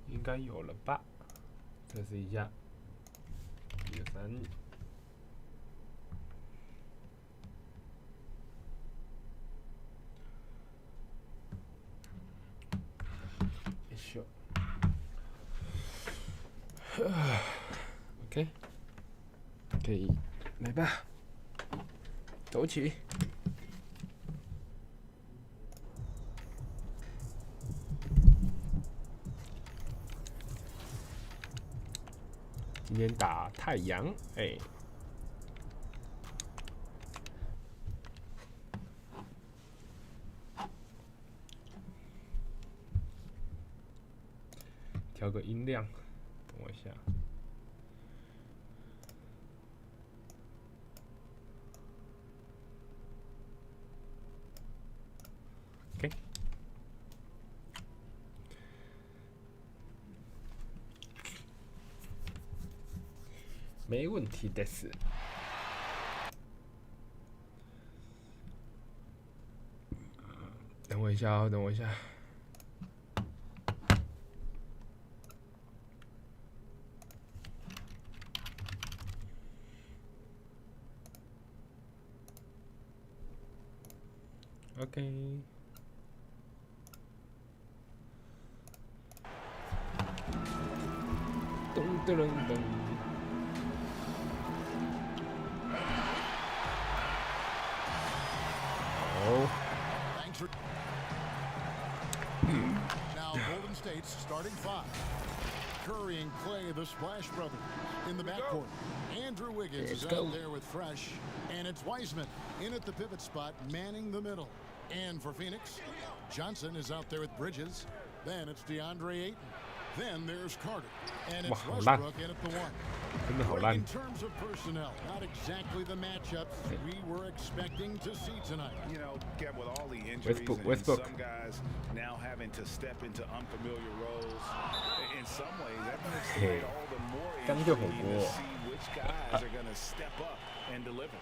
应该有了吧？测试一下，1、3。OK， 可以来吧，走起。今天打太阳，调个音量，等我一下。OK， 没问题的是。等我一下哦，等我一下。OK。咚咚咚咚。Now Golden State's starting five. Curry and Clay, the Splash Brothers, in the backcourt. Andrew Wiggins is out there with Fresh, and it's Wiseman in at the pivot spot, manning the middle. And for Phoenix, Johnson is out there with Bridges. Then it's DeAndre Ayton. Then there's Carter, and it's Westbrook in at the one. In terms of personnel, not exactly the matchups we were expecting to see tonight. You know, get with all the injuries and some guys now having to step into unfamiliar roles. In some ways, that makes it all the more interesting to see which guys are going to step up and deliver.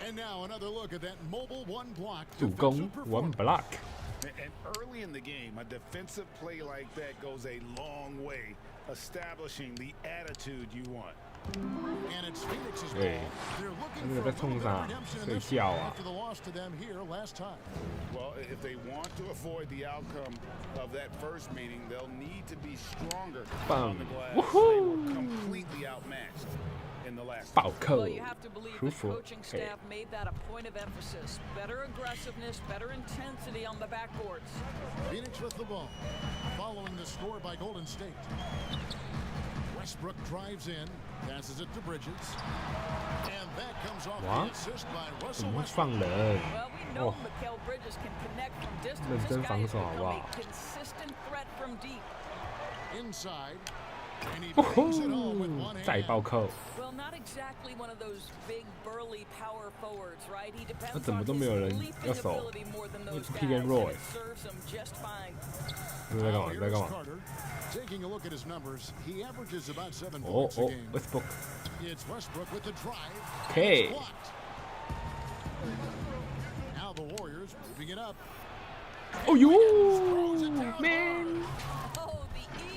And now another look at that mobile one block. 助攻 one block. And early in the game, a defensive play like that goes a long way, establishing the attitude you want. And it's Phoenix's ball. They're looking for redemption after the loss to them here last time. Well, if they want to avoid the outcome of that first meeting, they'll need to be stronger on the glass. They were completely outmatched in the last. Well, you have to believe the coaching staff made that a point of emphasis. Better aggressiveness, better intensity on the backboards. Phoenix with the ball, following the score by Golden State. Westbrook drives in, passes it to Bridges, and that comes off the assist by Russell Westbrook. Well, we know Mikal Bridges can connect from distance. This guy has become a consistent threat from deep. Inside. And he brings it home with one hand. Well, not exactly one of those big, burly power forwards, right? He depends on his leaping ability more than those guys, and it serves him just fine. Carter, taking a look at his numbers, he averages about 7 points a game. Westbrook. It's Westbrook with the drive. Okay. Now the Warriors moving it up. Oh, you man!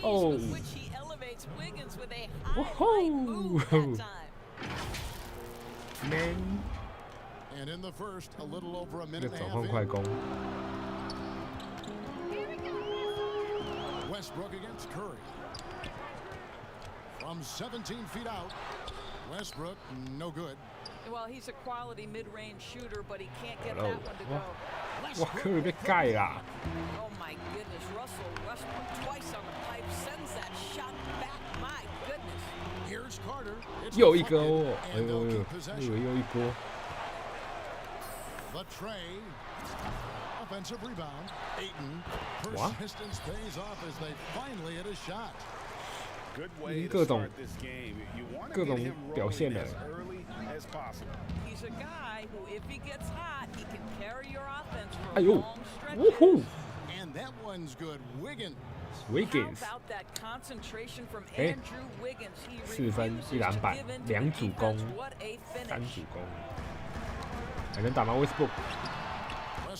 Oh, the ease with which he elevates Wiggins with a high move that time. Man. And in the first, a little over a minute and a half in. Westbrook against Curry. From 17 feet out, Westbrook, no good. Well, he's a quality mid-range shooter, but he can't get that one to go. Curry 被盖啦。 Oh my goodness, Russell Westbrook twice on the pipe sends that shot back. My goodness. Here's Carter. 又一个哦，哎呦呦，又一波。 The tray. Offensive rebound. Ayton. Persistence pays off as they finally hit a shot. 已经各种表现了。哎呦，呜呼 ！Wiggins， 哎，4分1篮板2助攻3助攻，还能打吗 ？Westbrook，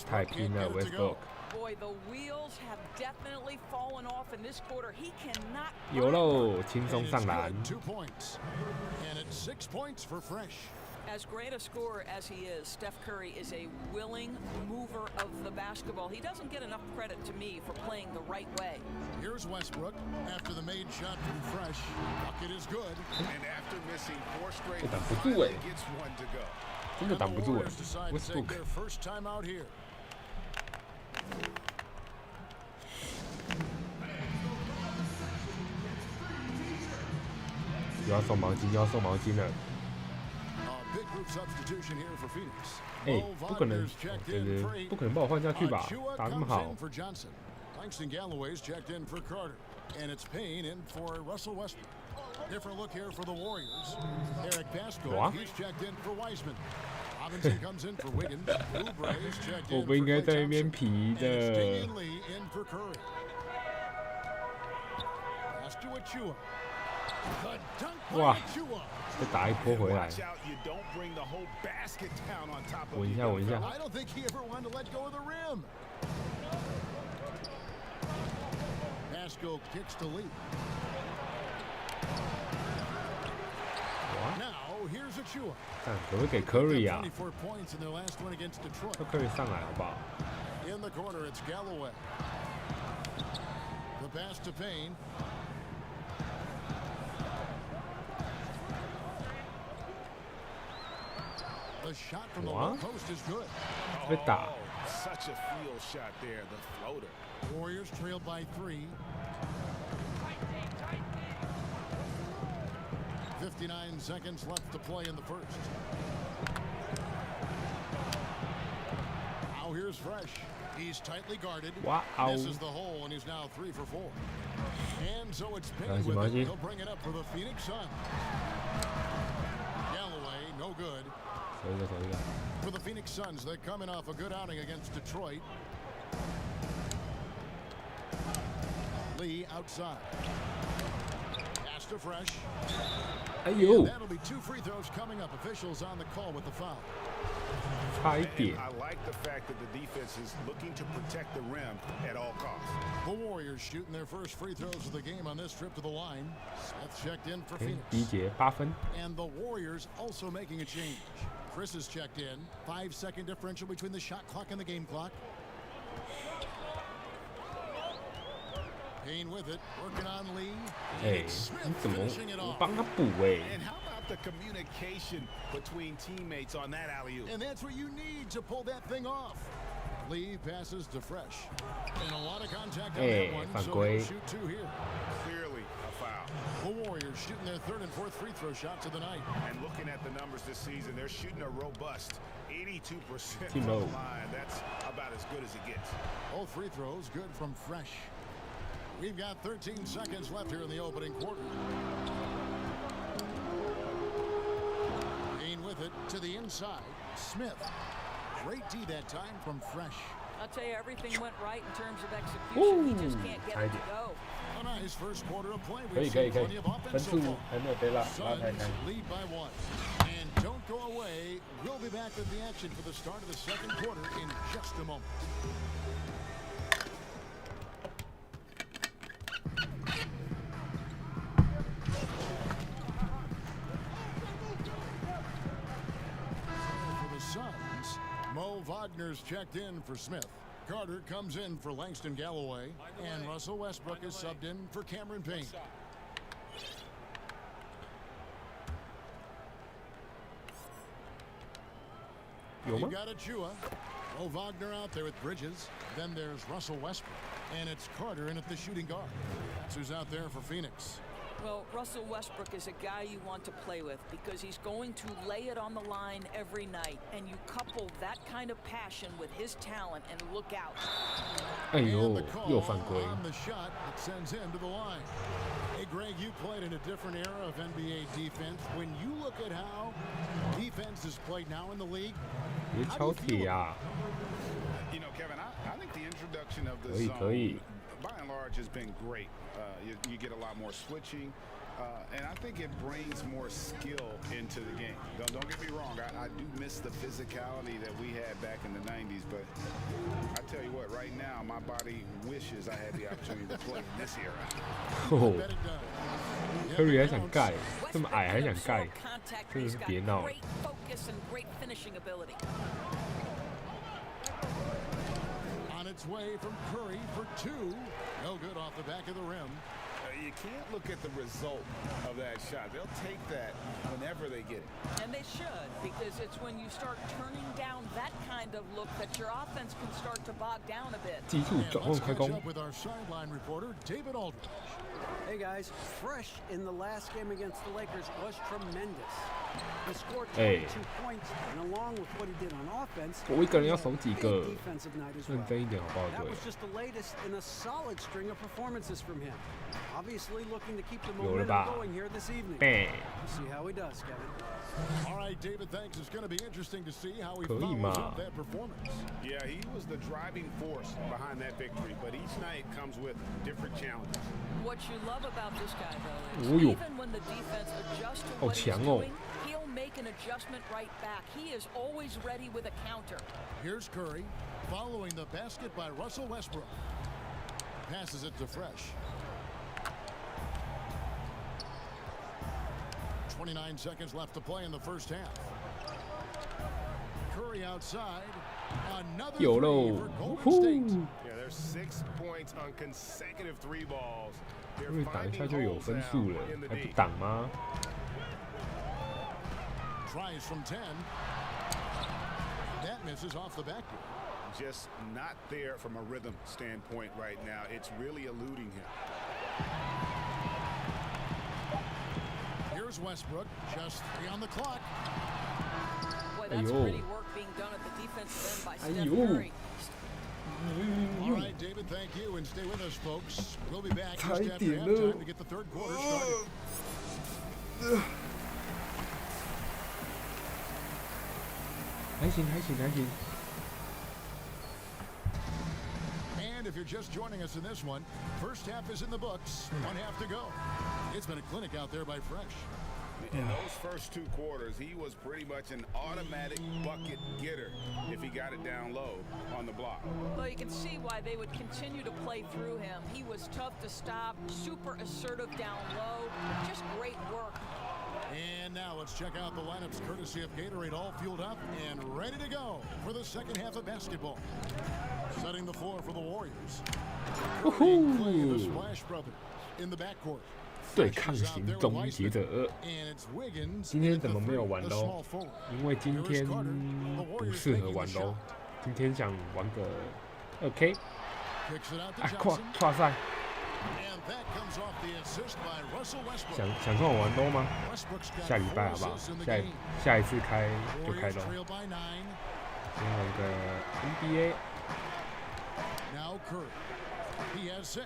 太拼了 ，Westbrook。有喽，轻松上篮。As great a scorer as he is, Steph Curry is a willing mover of the basketball. He doesn't get enough credit to me for playing the right way. Here's Westbrook after the made shot from Fresh. Bucket is good. And after missing 4 straight, he gets one to go. 真的挡不住哎 ，Westbrook。First time out here. 又要送毛巾，又要送毛巾了。哎，不可能，不可能把我换下去吧？打那么好。Langston Galloway's checked in for Carter, and it's Payne in for Russell Westbrook. Different look here for the Warriors. Eric Pascal, he's checked in for Wiseman. Robinson comes in for Wiggins. Oubre's checked in for Clay Thompson. And Stan Lee in for Curry. Pass to Achua. The dunk by Achua. 再打一波回来。稳一下，稳一下。I don't think he ever wanted to let go of the rim. Pascal kicks to Lee. Now here's Achua. 看可不可以给 Curry 啊？ 24 points in their last one against Detroit. 让 Curry 上来好不好 In the corner, it's Galloway. The pass to Payne. The shot from the low post is good. 被打。 Such a field shot there, the floater. Warriors trailed by 3. 59 seconds left to play in the first. Now here's Fresh. He's tightly guarded. Wow. Misses the hole, and he's now 3 for 4. And so it's Payne with it. He'll bring it up for the Phoenix Suns. Galloway, no good. For the Phoenix Suns, they're coming off a good outing against Detroit. Lee outside. Pass to Fresh. And that'll be 2 free throws coming up. Officials on the call with the foul. 差一点。 I like the fact that the defense is looking to protect the rim at all costs. The Warriors shooting their first free throws of the game on this trip to the line. Smith checked in for Phoenix. 第一节8分。 And the Warriors also making a change. Chris is checked in. 5-second differential between the shot clock and the game clock. Payne with it, working on Lee. 哎，你怎么我帮他补哎？ And how about the communication between teammates on that alley-oop? And that's what you need to pull that thing off. Lee passes to Fresh. And a lot of contact on that one, so he'll shoot 2 here. Clearly a foul. The Warriors shooting their 3rd and 4th free throw shots of the night. And looking at the numbers this season, they're shooting a robust 82% from the line. That's about as good as it gets. Both free throws good from Fresh. We've got 13 seconds left here in the opening quarter. Payne with it to the inside. Smith. Great D that time from Fresh. I'll tell you, everything went right in terms of execution. He just can't get it to go. A nice first quarter of play. 可以可以可以，分数还没有被拉开。 Lead by 1. And don't go away. We'll be back with the action for the start of the second quarter in just a moment. For the Suns, Mo Wagner's checked in for Smith. Carter comes in for Langston Galloway, and Russell Westbrook is subbed in for Cameron Payne. You've got Achua. Mo Wagner out there with Bridges. Then there's Russell Westbrook. And it's Carter in at the shooting guard. That's who's out there for Phoenix. Well, Russell Westbrook is a guy you want to play with because he's going to lay it on the line every night, and you couple that kind of passion with his talent, and look out. 哎呦，又犯规。 Hey, Greg, you played in a different era of NBA defense. When you look at how defense is played now in the league, 别敲铁啊！ You know, Kevin, I think the introduction of the 可以 zone, 可以。 by and large, has been great. You get a lot more switching, and I think it brings more skill into the game. Don't get me wrong, I do miss the physicality that we had back in the 90s, but I tell you what, right now, my body wishes I had the opportunity to play in this era. 哦 ，Curry 还想盖，这么矮还想盖，真的是别闹了。 Its way from Curry for two. No good off the back of the rim. You can't look at the result of that shot. They'll take that whenever they get it. And they should, because it's when you start turning down that kind of look that your offense can start to bog down a bit. 记住，转换快攻。 With our sideline reporter, David Aldridge. Hey guys, Fresh in the last game against the Lakers was tremendous. He scored 22 points, and along with what he did on offense, 我一个人要守几个？ defensive night as 认 well. 真一点好不好？ That 对 was。just the latest in a solid string of performances from him. Obviously looking to keep the 有了 momentum 吧 going here this evening. 哎， We'll see how he does, Kevin. All right, David, thanks. It's going to be interesting to see how he 可以 follows 嘛 up that performance. Yeah, he was the driving force behind that victory, but each night comes with different challenges. What you love about this guy, though, is 哦哟， even when the defense adjusts to 好 what he's 强哦！ doing, he'll make an adjustment right back. He is always ready with a counter. Here's Curry following the basket by Russell Westbrook. Passes it to Fresh. 29 seconds left to play in the first half. Curry outside. Another 有 three 喽 for！Golden 呼 State. Yeah, there's 6 points on consecutive 3 balls. 因 They're 为挡一下 finding 就有 holes 分 now 数了， in the 还不 D. 挡吗？ Tries from 10. That misses off the backboard. Just not there from a rhythm standpoint right now. It's really eluding him. Here's Westbrook, just 3 on the clock. Boy, that's Ayo. pretty work being done at the defensive end by Steph Ayo. Curry. All right, David, thank you, and stay with us, folks. We'll be back just 差一 after 点了。 halftime to get the third quarter started. 还行还行还行。 And if you're just joining us in this one, first half is in the books, 1 half to go. It's been a clinic out there by Fresh. In those first 2 quarters, he was pretty much an automatic bucket getter if he got it down low on the block. Well, you can see why they would continue to play through him. He was tough to stop, super assertive down low, just great work. And now let's check out the lineups courtesy of Gatorade, all fueled up and ready to go for the second half of basketball. Setting the floor for the Warriors. Curry and Clay, the Splash Brothers in the backcourt. 对抗型终结者， And it's Wiggins 今天怎么没有玩 the 喽 small？forward. 因为今天不适合玩喽。今天想玩个2K Kicks it out to 啊，Johnson. 跨赛， And that comes off the assist by Russell Westbrook. 想跟我玩喽吗？ Westbrook's got 下礼拜 4好不好？ assists in the game. 下一次开就开 Warriors 喽。 trail by 9. 先玩个 NBA， Now Curry. He has 6.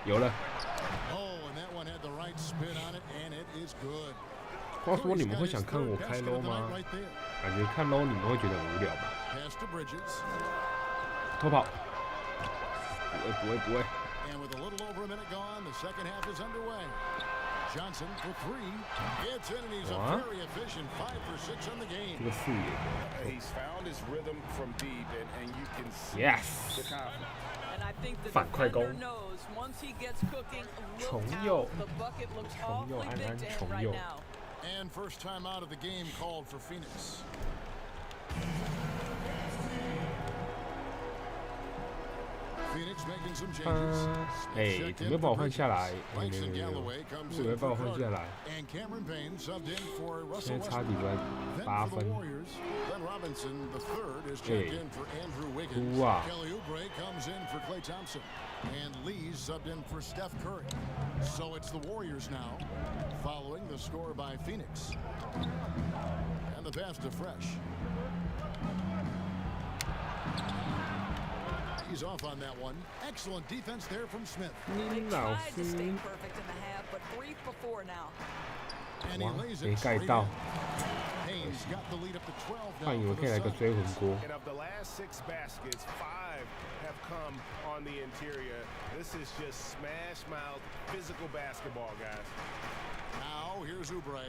有了。 Oh, and that one had the right spin on it, and it is good. 话说你们会想看我开 low 吗？ Right there. 感觉看 low 你们会觉得很无聊吧？ Pass to Bridges. 偷跑，不会。 And with a little over a minute gone, the second half is underway. Johnson for 3. It's in, and he's a What? very efficient 5 for 6 on the 这 game. 个视野 He's found his rhythm from deep, and you can see ，yes， the confidence. And I think the 反快攻 defender knows once he gets cooking, look 重右 out. The bucket looks 重右 awfully 安 big 安 to 重 him right 右 now. And first time out of the game called for Phoenix. 哎，准备把我换下来，没，准备把我换下来，现在差底分8分，哎，哭啊！ And Lee's subbed in for Steph Curry. So it's the Warriors now, following the score by Phoenix. And the pass to Fresh. He's off on that one. Excellent defense there from Smith. They tried to stay perfect in the half, but 3 for 4 now. And he lays it straight in. Haynes got the lead up to 12 now. 看以为可以来个追魂锅。 And of the last 6 baskets, 5 have come on the interior. This is just smash mouth physical basketball, guys. Now here's Oubre.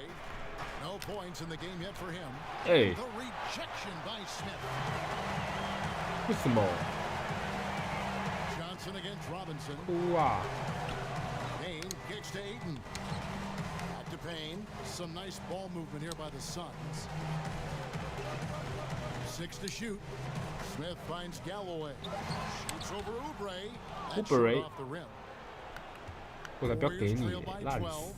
No points in the game yet for him. Hey. The rejection by Smith. 为什么？ Johnson against Robinson. 哭啊！ Payne kicks to Ayton. Back to Payne. Some nice ball movement here by the Suns. 6 to shoot. Smith finds Galloway. Shoots over Oubre. That shot off the rim. 我才不要给你，烂死！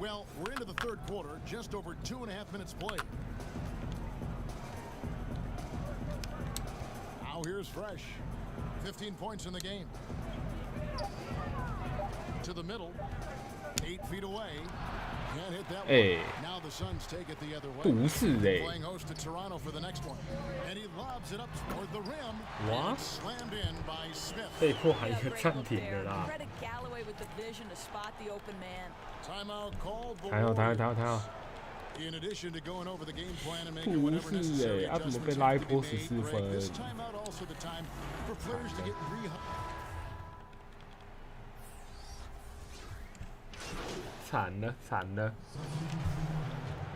Well, we're into the third quarter, just over 2.5 minutes played. Now here's Fresh. 15 points in the game. To the middle. 8 feet away. Can't hit that one. Now the Suns take it the other way. 不是Playing host to Toronto for the next one. And he lobs it up toward the rim. What? Slammed in by Smith. 被迫还一个暂停的啦。 Credit Galloway with the vision to spot the open man. Timeout called. 弹好。 In addition to going over the game plan and 不 making whatever 是 necessary 哎，怎么 adjustments 被拉一 have to 波 be 14 made, Greg, 分？ this timeout also the time for players to get惨了，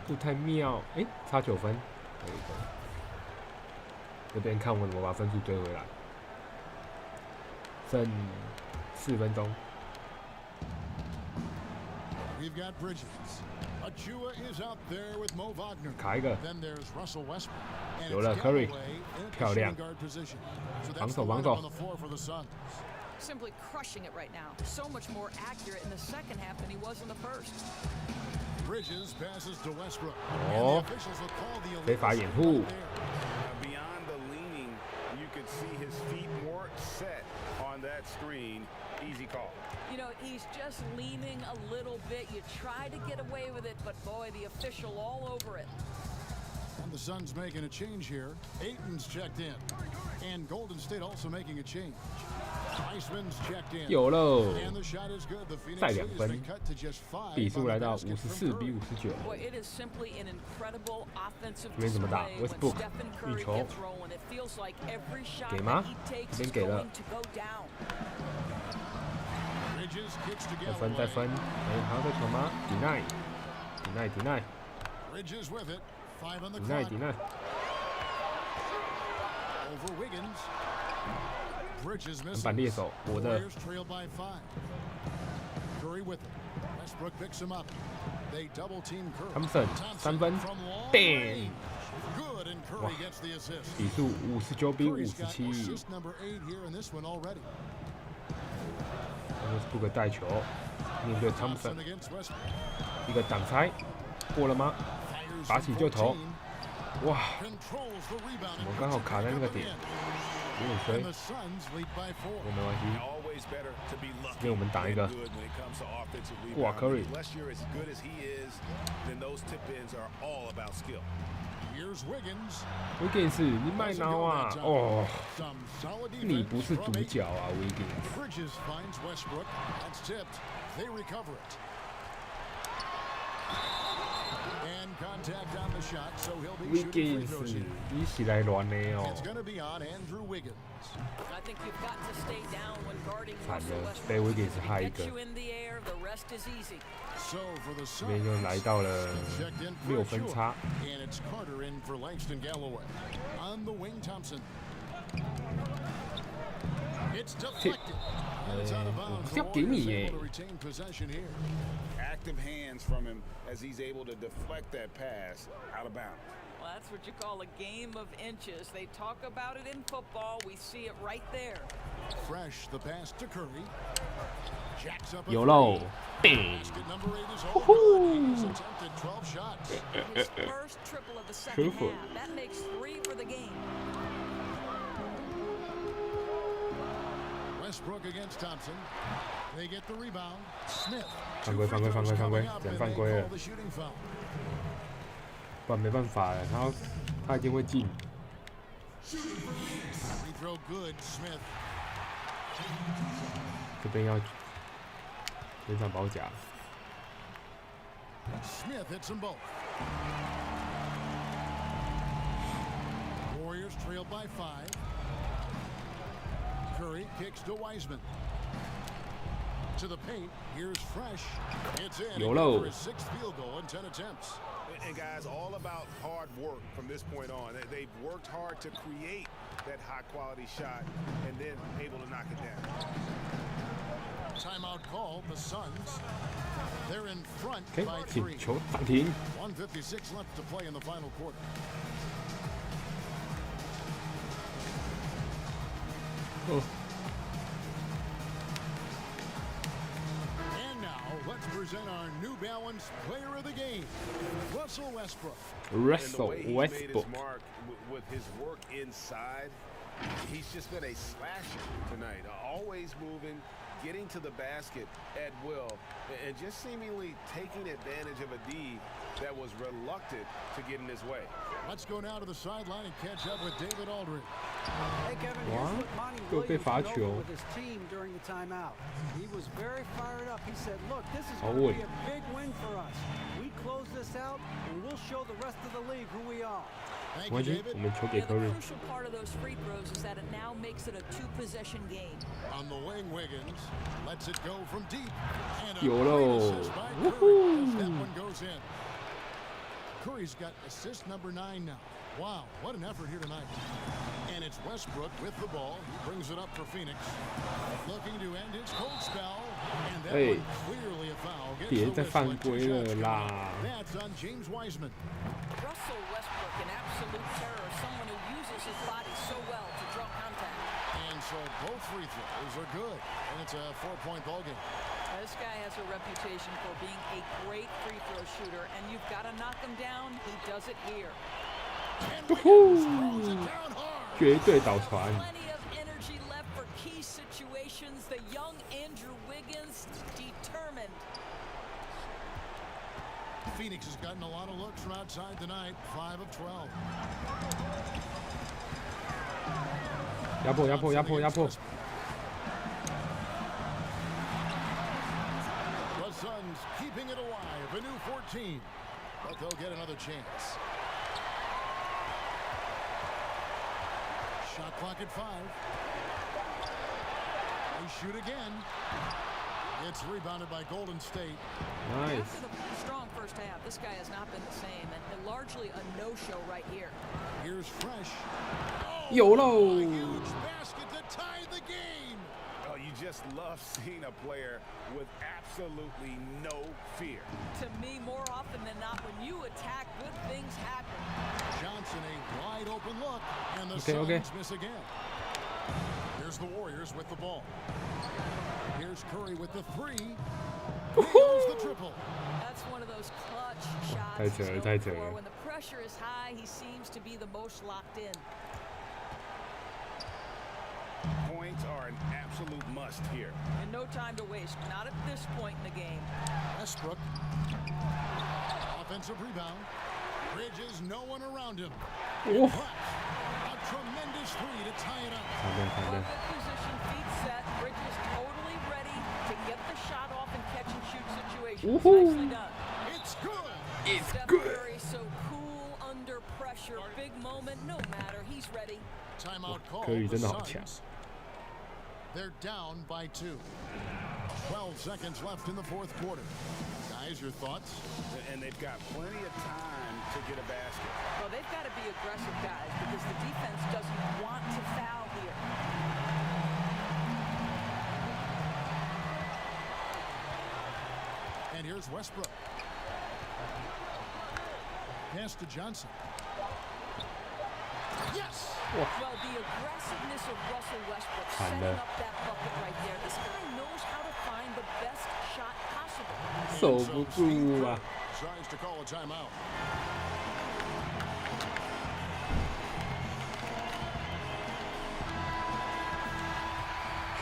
不太妙。哎，差9分，可以。这边看我怎么把分数追回来。剩4分钟。 We've got Bridges. Achua is out there with Mo Wagner. 卡一个， Then there's Russell Westbrook. And 有了 it's Curry， Galloway in at the 漂亮。 shooting guard position. So 防 that's 守 the 防 lineup 守 on the floor for the Suns. Simply crushing it right now. So much more accurate in the second half than he was in the first. Bridges passes to Westbrook. 哦 And the officials will call the 非法 illegal 掩护。 Beyond the leaning, you could see his feet more set on that screen. Easy call. You know, he's just leaning a little bit. You try to get away with it, but boy, the official all over it. And the Suns making a change here. Ayton's checked in. And Golden State also making a change. Weissman's checked in. 有喽， And the shot is good. The Phoenix 再2 lead has 分 been cut to just 5. 比数 on 来 the 到 basket from 54比 Curry. 59。 Boy, it is simply an incredible offensive 这边怎么打 display when Westbrook Stephen 运 Curry 球 gets rolling. It feels like every shot 给吗 that he takes 这 is 边给了 going to go down. Bridges kicks to 再分再 Galloway. 分，哎，还要再传吗？deny， Bridges with it. 5 on the deny clock. deny， Over Wiggins. Bridges 篮 missing. 板猎手，我的 Warriors trail by 5. Curry with it. Westbrook picks him up. They double team Curry. Thompson 3分 from long ，bang， range. Good, and Curry gets the assist. 比数59比 Curry's got 57。 assist number 8 here in this one already. Westbrook 带球，面对 Thompson， against Westbrook. 一个挡拆，过了吗？ Fires 拔 from 起就投， 14. 哇， Controls the rebound. 我刚好卡在那个点，有点衰， And the Suns lead by 4. 不过没关系。 Always better to be lucky 这边我们打一个 than good when it comes to offensive 哇 rebounding. Curry， Unless you're as good as he is, then those tip-ins are all about skill. Here's Wiggins. Wiggins，你卖挠啊！哦， Some solid 你 defense 不是 from 主 Ayton. 角啊，Wiggins。 Bridges finds Westbrook. That's tipped. They recover it. And contact on the shot, so he'll be shooting free Wiggins， throws here. 你起来乱的 It's 哦。 going to be on Andrew Wiggins. I think you've got to stay down when guarding 惨 Russell 了， Westbrook. 被 Wiggins If 害 he 一个 gets，you in the air, the rest is easy. So for the 这边又 Suns, 来到了 checked in for 6分 Achua. 差。 And it's Carter in for Langston Galloway. On the wing, Thompson. It's deflected. And it's out of bounds. The 要给你 Warriors 耶 able to retain possession here. Active hands from him as he's able to deflect that pass out of bounds. Well, that's what you call a game of inches. They talk about it in football. We see it right there. Fresh the pass to Curry. Jacks up. 有喽 Basket number 8 is all good. He's attempted 12 shots. His first triple of the second half. That makes 3 for the game. Westbrook against Thompson. They get the rebound. Smith. 犯规，讲犯规了，不然没办法了，他一定会进。Free throw good, Smith. 这边要全场包夹。Smith hits them both. Warriors trailed by 5. Curry kicks to Wiseman. To the paint. Here's Fresh. It's in for his 6th field goal in 10 attempts. And guys, all about hard work from this point on. They've worked hard to create that high-quality shot and then able to knock it down. Timeout called. The Suns. They're in front by 3. 球暂停。1:56 left to play in the final quarter. And now let's present our New Balance Player of the Game, Russell Westbrook. Russell And the way Westbrook. He made his mark with his work inside. He's just been a slasher tonight. Always moving, getting to the basket at will, and just seemingly taking advantage of a D that was reluctant to get in his way. Let's go now to the sideline and catch up with David Aldridge. Hey, Kevin, here's what Monty Williams went over with his team during the timeout. He was very fired up. He said, look, this is going to be a big win for us. We close this out, and we'll show the rest of the league who we are. Thank you, David. The crucial part of those free throws is that it now makes it a 2-possession game. On the wing, Wiggins lets it go from deep. And a YOLO. great assist by Curry as that one goes in. Curry's got assist number 9 now. Wow, what an effort here tonight. And it's Westbrook with the ball. He brings it up for Phoenix. Looking to end his cold spell. And that one clearly a foul. Gets the whistle. That's on James Wiseman. Russell Westbrook, an absolute terror, someone who uses his body so well to draw contact. And so both free throws are good. And it's a 4-point ball game. This guy has a reputation for being a great free throw shooter, and you've got to knock him down. He does it here. 绝对倒传。 Plenty of energy left for key situations. The young Andrew Wiggins determined. Phoenix has gotten a lot of looks from outside tonight. 5 of 12. 压迫。 The Suns keeping it alive. A new 14. But they'll get another chance. Shot clock at 5. They shoot again. It's rebounded by Golden State. Nice. After the strong first half, this guy has not been the same, and largely a no-show right here. Here's Fresh. YOLO. A huge basket to tie the game. Oh, you just love seeing a player with absolutely no fear. To me, more often than not, when you attack, good things happen. Johnson, a wide open look, and the Suns miss again. Here's the Warriors with the ball. Here's Curry with the 3. Nails the triple. That's one of those clutch shots. When the pressure is high, he seems to be the most locked in. Points are an absolute must here. And no time to waste, not at this point in the game. Westbrook. Offensive rebound. Bridges, no one around him. A tremendous 3 to tie it up. Good position, feet set. Bridges totally ready to get the shot off and catch and shoot situations. Nicely done. It's good. It's Steph good. Curry so cool under pressure. Big moment, no matter. He's ready. Timeout call. Curry The 真的好强。 Suns. They're down by 2. 12 seconds left in the 4th quarter. Guys, your thoughts? And they've got plenty of time to get a basket. Well, they've got to be aggressive, guys, because the defense doesn't want to foul here. And here's Westbrook. Pass to Johnson. Well, the aggressiveness of Russell Westbrook setting up that bucket right there. This guy knows how to find the best shot possible. 守不住啊！ Tries to call a timeout.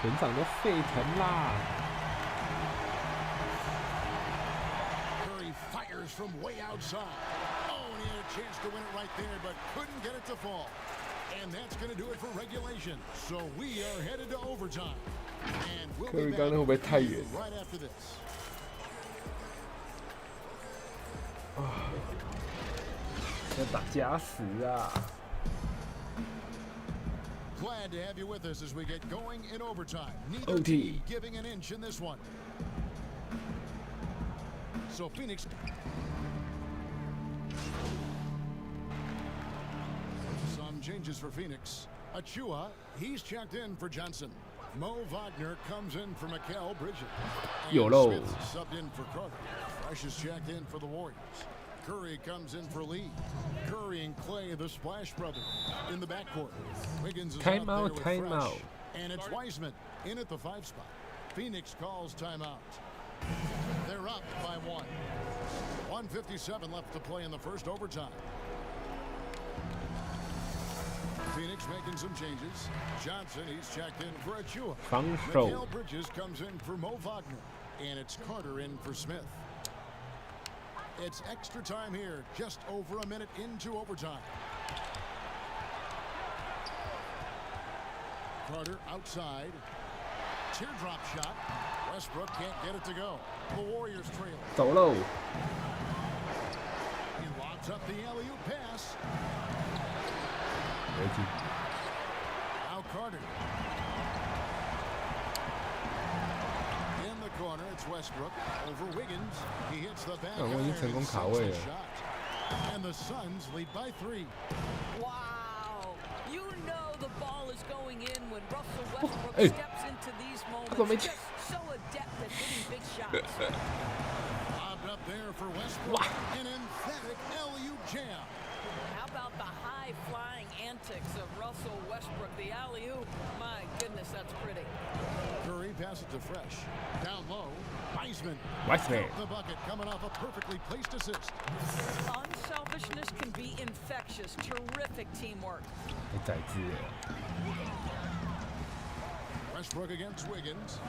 全场都沸腾啦！ Curry fires from way outside. Oh, and he had a chance to win it right there, but couldn't get it to fall. And that's going to do it for regulation. So we are headed to overtime. And we'll be back right after this. 要打加时啊！ Glad to have you with us as we get going in overtime. Neither OT. team giving an inch in this one. So Phoenix. Some changes for Phoenix. Achua, he's checked in for Johnson. Mo Wagner comes in for Mikal Bridges. YOLO. Smith subbed in for Carter. Fresh is checked in for the Warriors. Curry comes in for Lee. Curry and Clay, the Splash Brothers, in the backcourt. Wiggins is Time out out, there with time Fresh. out. And it's Wiseman in at the 5 spot. Phoenix calls timeout. They're up by 1. 1:57 left to play in the first overtime. Phoenix making some changes. Johnson, he's checked in for Achua. 防守 Mikal Bridges comes in for Mo Wagner. And it's Carter in for Smith. It's extra time here, just over a minute into overtime. Carter outside. Teardrop shot. Westbrook can't get it to go. The Warriors trail. 走喽！ He lobs up the alley-oop pass. 没进。 Now Carter. In the corner, it's Westbrook over Wiggins. He hits the back Oh, well, iron you成功卡 and 位 sinks 了。 the shot. And the Suns lead by 3. Wow. You know the ball is going in when Russell Westbrook Hey. steps into these Come on, moments. Mitch. Just so adept at hitting big shots. Lobbed up there for Westbrook. An emphatic alley-oop jam. How about the high-flying antics of Russell Westbrook? The alley-oop. My goodness, that's pretty. Curry passes to Fresh. Down low, Wiseman. Wiseman. The bucket coming off a perfectly placed assist. Unselfishness can be infectious. Terrific teamwork. 太宰制了。 Westbrook against Wiggins.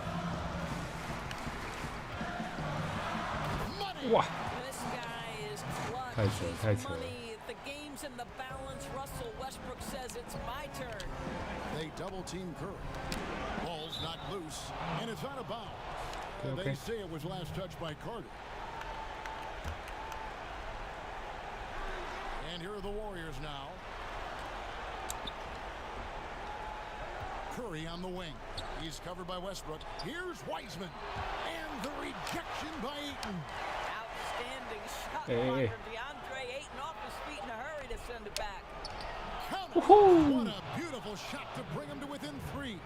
Money. 哇！ This guy is clutch. 太扯， He's 太扯。 money. The game's in the balance. Russell Westbrook says it's my turn. They double team Curry. Ball's knocked loose, and it's out of bounds. Okay. They say it was last touched by Carter. And here are the Warriors now. Curry on the wing. He's covered by Westbrook. Here's Wiseman. And the rejection by Ayton. Outstanding shot Hey. blocker. DeAndre Ayton off his feet in a hurry to send it back. Count it. Woohoo! What a beautiful shot to bring him to within 3.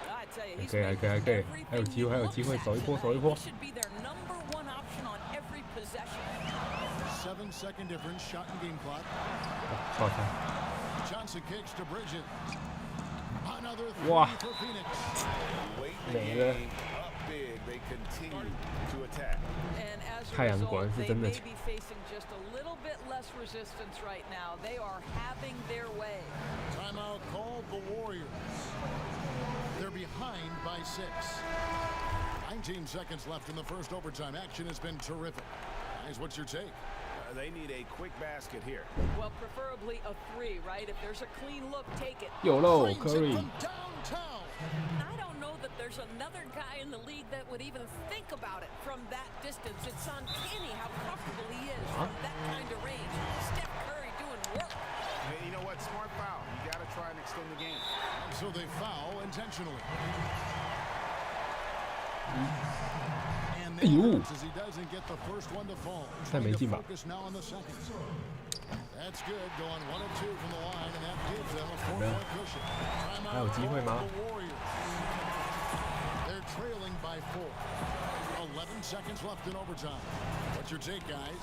I tell you, he's 还可以，还可以，还有机会，还有机会，守一波，守一波 He。should be their number one option on every possession. 7-second difference, shot and game clock. 爆他！ Johnson kicks to Bridges. Another 3 Wow. for Phoenix. Late in the没 game, 了。 up big, they continue to attack. And as a 太阳果 result, 然是 they 真的 may be facing just a little bit less resistance right now. They are having their way. Timeout called the Warriors. They're behind by 6. 19 seconds left in the first overtime. Action has been terrific. Guys, what's your take? They need a quick basket here. Well, preferably a 3, right? If there's a clean look, take it. 有喽 Frames it ，Curry。 from downtown. I don't know that there's another guy in the league that would even think about it from that distance. It's uncanny how comfortable he is from that kind of range. Steph Curry doing work. Hey, you know what? Smart foul. You got to try and extend the game. And so they foul intentionally. And Hey, then you. hurts as he doesn't get the first one to fall. 太没 Trying to 劲吧？ focus now on the second. That's good, going 1 of 2 from the line, and that gives them a 4-point cushion. 还有机会吗？ The Warriors. They're trailing by 4. 11 seconds left in overtime. What's your take, guys?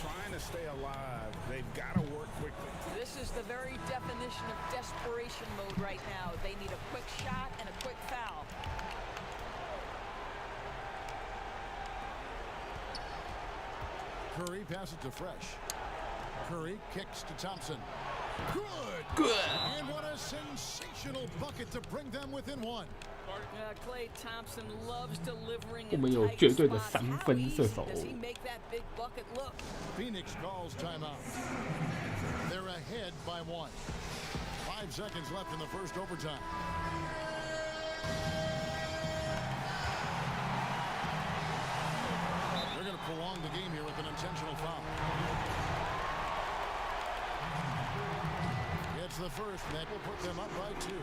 Trying to stay alive. They've got to work quickly. This is the very definition of desperation mode right now. They need a quick shot and a quick foul. Curry passes to Fresh. Curry kicks to Thompson. Good. Good. And what a sensational bucket to bring them within one. Klay Thompson loves delivering 我们 in 有 tight 绝对的 spots. 三 How 分 easy 射手。 does he make that big bucket look? Phoenix calls timeout. They're ahead by 1. 5 seconds left in the first overtime. They're going to prolong the game here with an intentional foul. It's the first, and that will put them up by 2.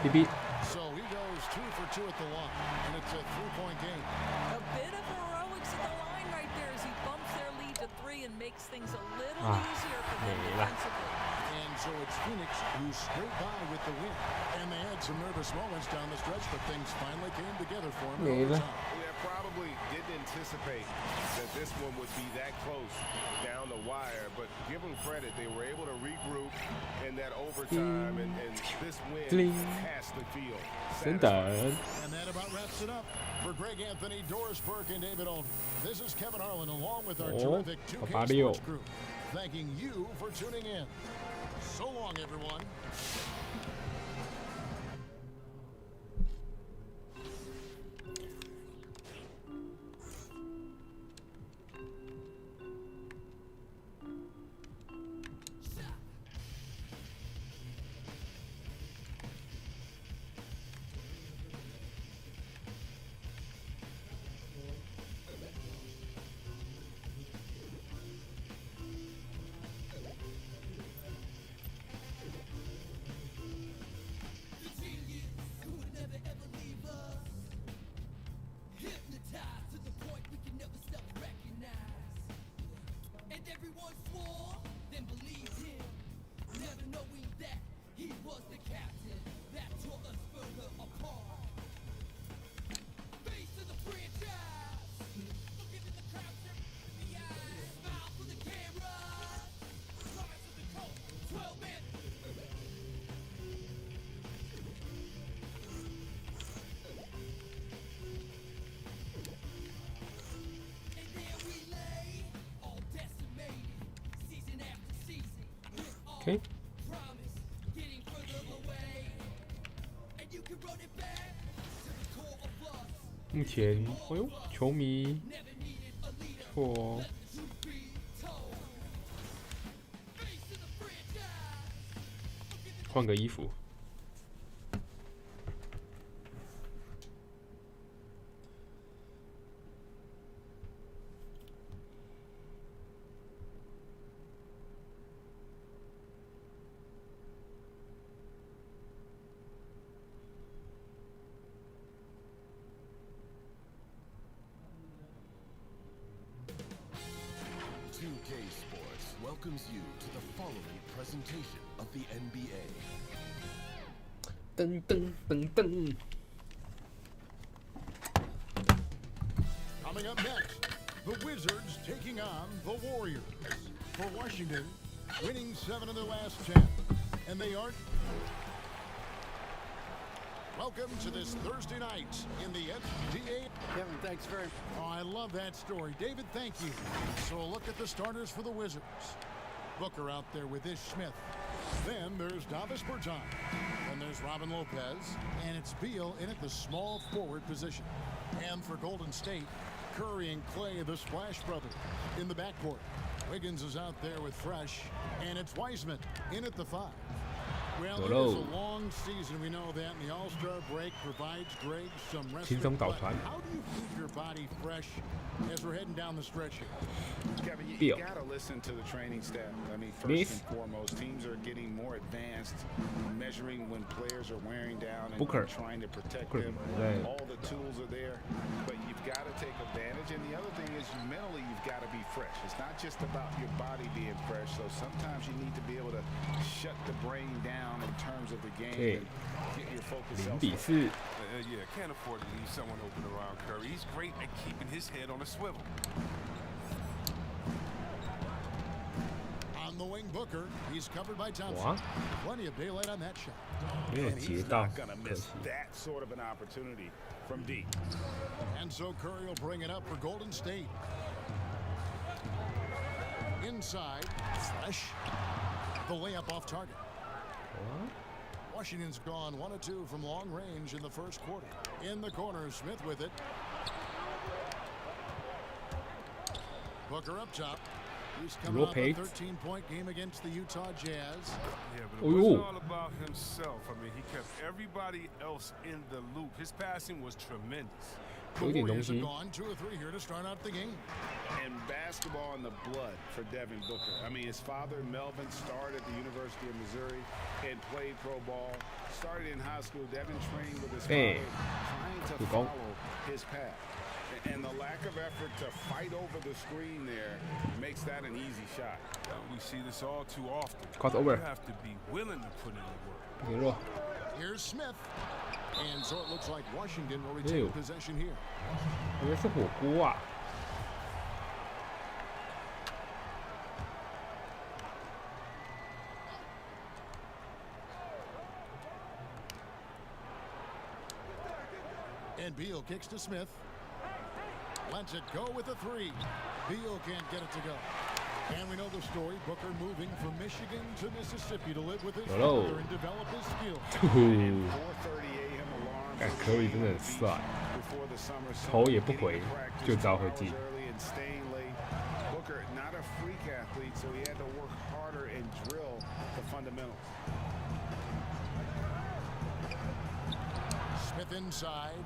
BB So he goes 2 for 2 at the line, and it's a 3-point game. A bit of heroics at the line right there as he bumps their lead to 3 and makes things a little easier for them defensively. And so it's Phoenix who scraped by with the win. And they had some nervous moments down the stretch, but things finally came together for them in overtime. Yeah, probably didn't anticipate that this one would be that close down the wire, but give them credit. They were able to regroup in that overtime, and this win has to feel satisfying. And that about wraps it up. For Greg Anthony, Doris Burke, and David Aldridge, this is Kevin Harlan along with our terrific 2K Sports crew, thanking you for tuning in. So long, everyone. OK， 目前，哎呦，球迷不错哦。换个衣服。2K Sports welcomes you to the following presentation of the NBA. 噔噔噔噔。 Coming up next, the Wizards taking on the Warriors. For Washington, winning 7 of their last 10. And they aren't. Welcome to this Thursday night in the NBA. Kevin, thanks very much. Oh, I love that story. David, thank you. So a look at the starters for the Wizards. Booker out there with Ish Smith. Then there's Davis Bertans. Then there's Robin Lopez. And it's Beal in at the small forward position. And for Golden State, Curry and Klay, the Splash Brothers, in the backcourt. Wiggins is out there with Fresh. And it's Wiseman in at the 5. Well, it is a long season, we know that, and the All-Star break provides Greg some rest. How do you keep your body fresh as we're heading down the stretch here? Kevin, you got to listen to the training staff. I mean, first and foremost, teams are getting more advanced, measuring when players are wearing down and trying to protect them. All the tools are there, but you've got to take advantage. And the other thing is, mentally, you've got to be fresh. It's not just about your body being fresh. So sometimes you need to be able to shut the brain down down in terms of the game. Okay. Get your focus 0-4。Yeah, can't afford to leave someone open around Curry. He's great at keeping his head on a swivel. On the wing, Booker. He's covered by Thompson. 哇， Plenty of daylight on that shot. 没有 And 截 he's 到， not gonna 可 miss 惜。 that sort of an opportunity from deep. And so Curry will bring it up for Golden State. Inside, Fresh. The layup off target. Washington's gone 1 of 2 from long range in the first quarter. In the corner, Smith with it. Booker up top. He's coming off a 13-point game against the Utah Jazz. Yeah, but it wasn't all about himself. I mean, he kept everybody else in the loop. His passing was tremendous. The Warriors have gone 2 of 3 here to start out the game. And basketball in the blood for Devin Booker. I mean, his father, Melvin, started at the University of Missouri and played pro ball. Started in high school. Devin trained with his father, trying to follow his path. And the lack of effort to fight over the screen there makes that an easy shot. We see this all too often. Crossover. You have to be willing to put in the work. Here's Smith. And so it looks like Washington will retain possession here. 原来是火锅啊！ And Beal kicks to Smith. Lets it go with a 3. Beal can't get it to go. And we know the story. Booker moving from Michigan to Mississippi to live with his father and develop his skills. 看科里真的很帅，投也不回就知道会进。 Booker, not a freak athlete, so he had to work harder and drill the fundamentals. Smith inside.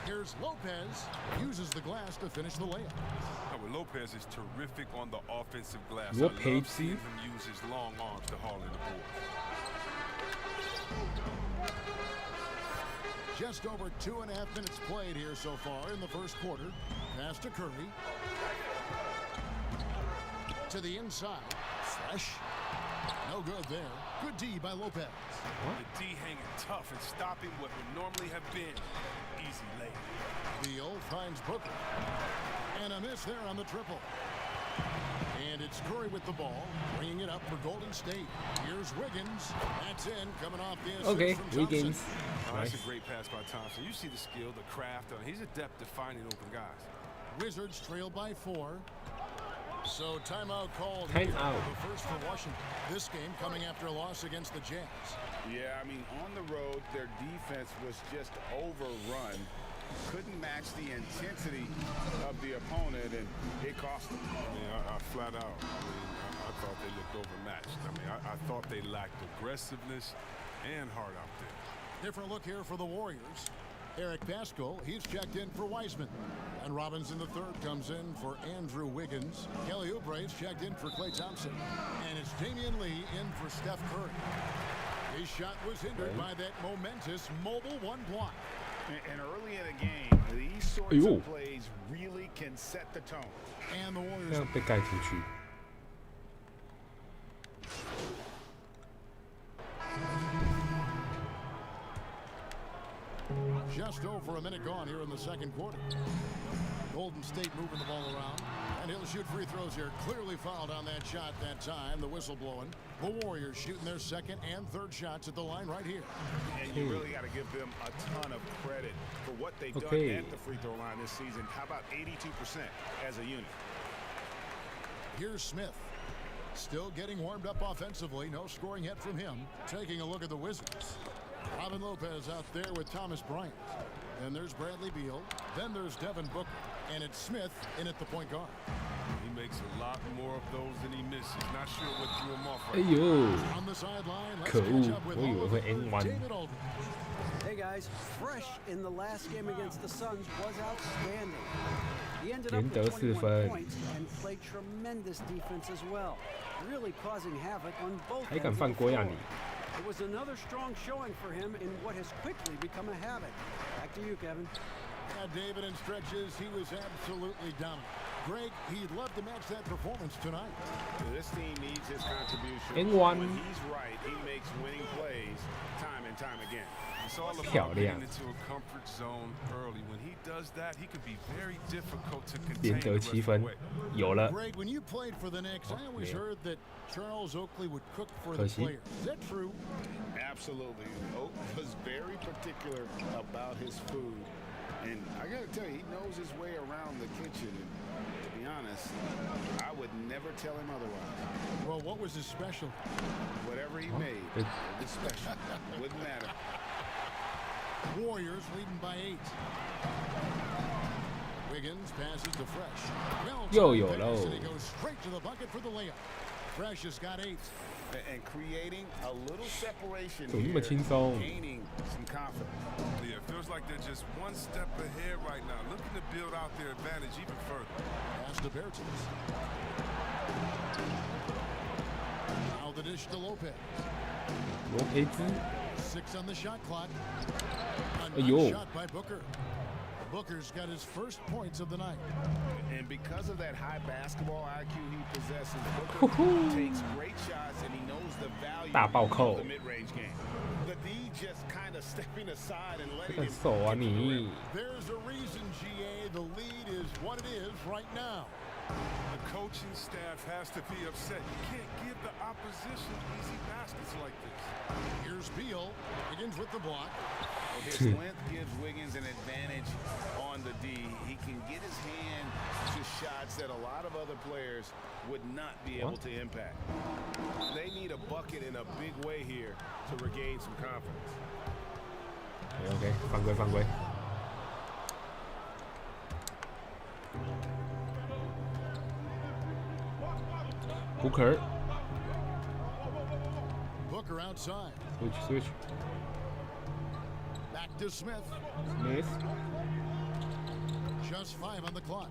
Here's Lopez. Uses the glass to finish the layup. Lopez is terrific on the offensive glass. Lopez. I love seeing him use his long arms to haul in the board. Just over 2.5 minutes played here so far in the first quarter. Pass to Curry. To the inside. Fresh. No good there. Good D by Lopez. The D hanging tough and stopping what would normally have been easy lay. Beal finds Booker. And a miss there on the triple. And it's Curry with the ball, bringing it up for Golden State. Here's Wiggins. That's in, coming off the assist from Thompson. Wiggins. That's a great pass by Thompson. You see the skill, the craft. He's adept at finding open guys. Wizards trail by 4. So timeout called. Timeout. The first for Washington. This game coming after a loss against the Jazz. Yeah, I mean, on the road, their defense was just overrun. Couldn't match the intensity of the opponent, and it cost them. I mean, I flat out. I thought they looked overmatched. I mean, I thought they lacked aggressiveness and heart out there. Different look here for the Warriors. Eric Pascal, he's checked in for Wiseman. And Robinson III comes in for Andrew Wiggins. Kelly Oubre's checked in for Klay Thompson. And it's Damian Lee in for Steph Curry. His shot was hindered by that momentous mobile 1 block. And early in a game, these sorts of plays really can set the tone. And the Warriors 这样被盖出去。 Just over a minute gone here in the second quarter. Golden State moving the ball around. And he'll shoot free throws here. Clearly fouled on that shot that time. The whistle blowing. The Warriors shooting their second and third shots at the line right here. And you really got to give them a ton of credit for what they've done at the free throw line this season. How about 82% as a unit? Here's Smith. Still getting warmed up offensively. No scoring yet from him. Taking a look at the Wizards. Robin Lopez out there with Thomas Bryant. Then there's Bradley Beal. Then there's Devin Booker. And it's Smith in at the point guard. He makes a lot more of those than he misses. Not sure what threw him off 哎 right 呦， On the sideline, let's 可 catch 恶 up！ with 我以为 all 会 of it. N1。 David Aldridge. Hey guys, Fresh in the last game against the Suns was outstanding. He ended up with 21 points and played tremendous defense as well, really causing havoc on both 还敢 ends 犯 of the 规啊 floor. 你！ It was another strong showing for him in what has quickly become a habit. Back to you, Kevin. Yeah, David, in stretches, he was absolutely dominant. Greg, he'd love to match that performance tonight. This team needs his contribution. N1 When he's right, he makes winning plays time and time again. It's all 漂 about 亮 getting into a comfort zone early. When he does that, he can be very difficult to 连 contain the 得 rest 7 of the 分 way. 有了 Greg, when you played for the Knicks, I always man. heard that Charles Oakley would cook for 可 the 惜 players. Is that true? Absolutely. Oak was very particular about his food. And I got to tell you, he knows his way around the kitchen. And to be honest, I would never tell him otherwise. Well, what was his special? Whatever he made, it was special. Wouldn't matter. Warriors leading by 8. Wiggins passes to Fresh. Well, 又有喽 and he goes straight to the bucket for the layup. Fresh has got 8. And creating a little separation 怎么那么 here, 轻松 gaining some confidence. Yeah, it feels like they're just one step ahead right now, looking to build out their advantage even further. Pass to Bertans. Now the dish to Lopez. 罗培兹 6 on the shot clock. A Ayo. nice shot by Booker. Booker's got his first points of the night. And because of that high basketball IQ he possesses, Booker takes great shots and he knows the value 大暴扣 of the mid-range game. The D just kind of stepping aside and letting 很 him 手啊 get to the 你 rim. There's a reason, GA, the lead is what it is right now. The coaching staff has to be upset. You can't give the opposition easy baskets like this. Here's Beal. Begins with the block. His length gives Wiggins an advantage on the D. He can get his hand to shots that a lot of other players would not be able to impact. They need a bucket in a big way here to regain some confidence. OK 犯规犯规 Booker Booker outside. switch Back to Smith. Smith Just 5 on the clock.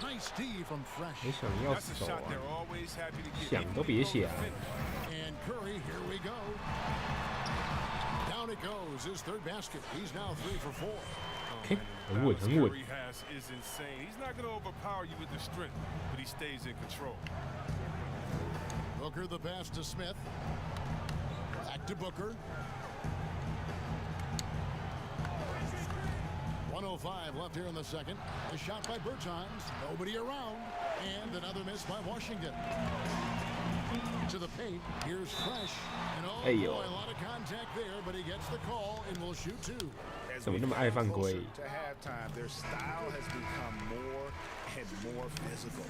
Nice D from 没 Fresh. 想要 That's a 手 shot 啊 they're always happy to get. 想都别想 And Curry, here we go. Down it goes. His third basket. He's now 3 for 4. OK The 很稳 balance 很稳 Curry has is insane. He's not going to overpower you with the strength, but he stays in control. Booker the pass to Smith. Back to Booker. 1:05 left here in the second. A shot by Bertans. Nobody around. And another miss by Washington. To the paint. Here's Fresh. And oh Hey, yo. boy, a lot of contact there, but he gets the call and will shoot 2. As 怎么 we 那么爱 get 犯规 closer to halftime, their style has become more and more physical.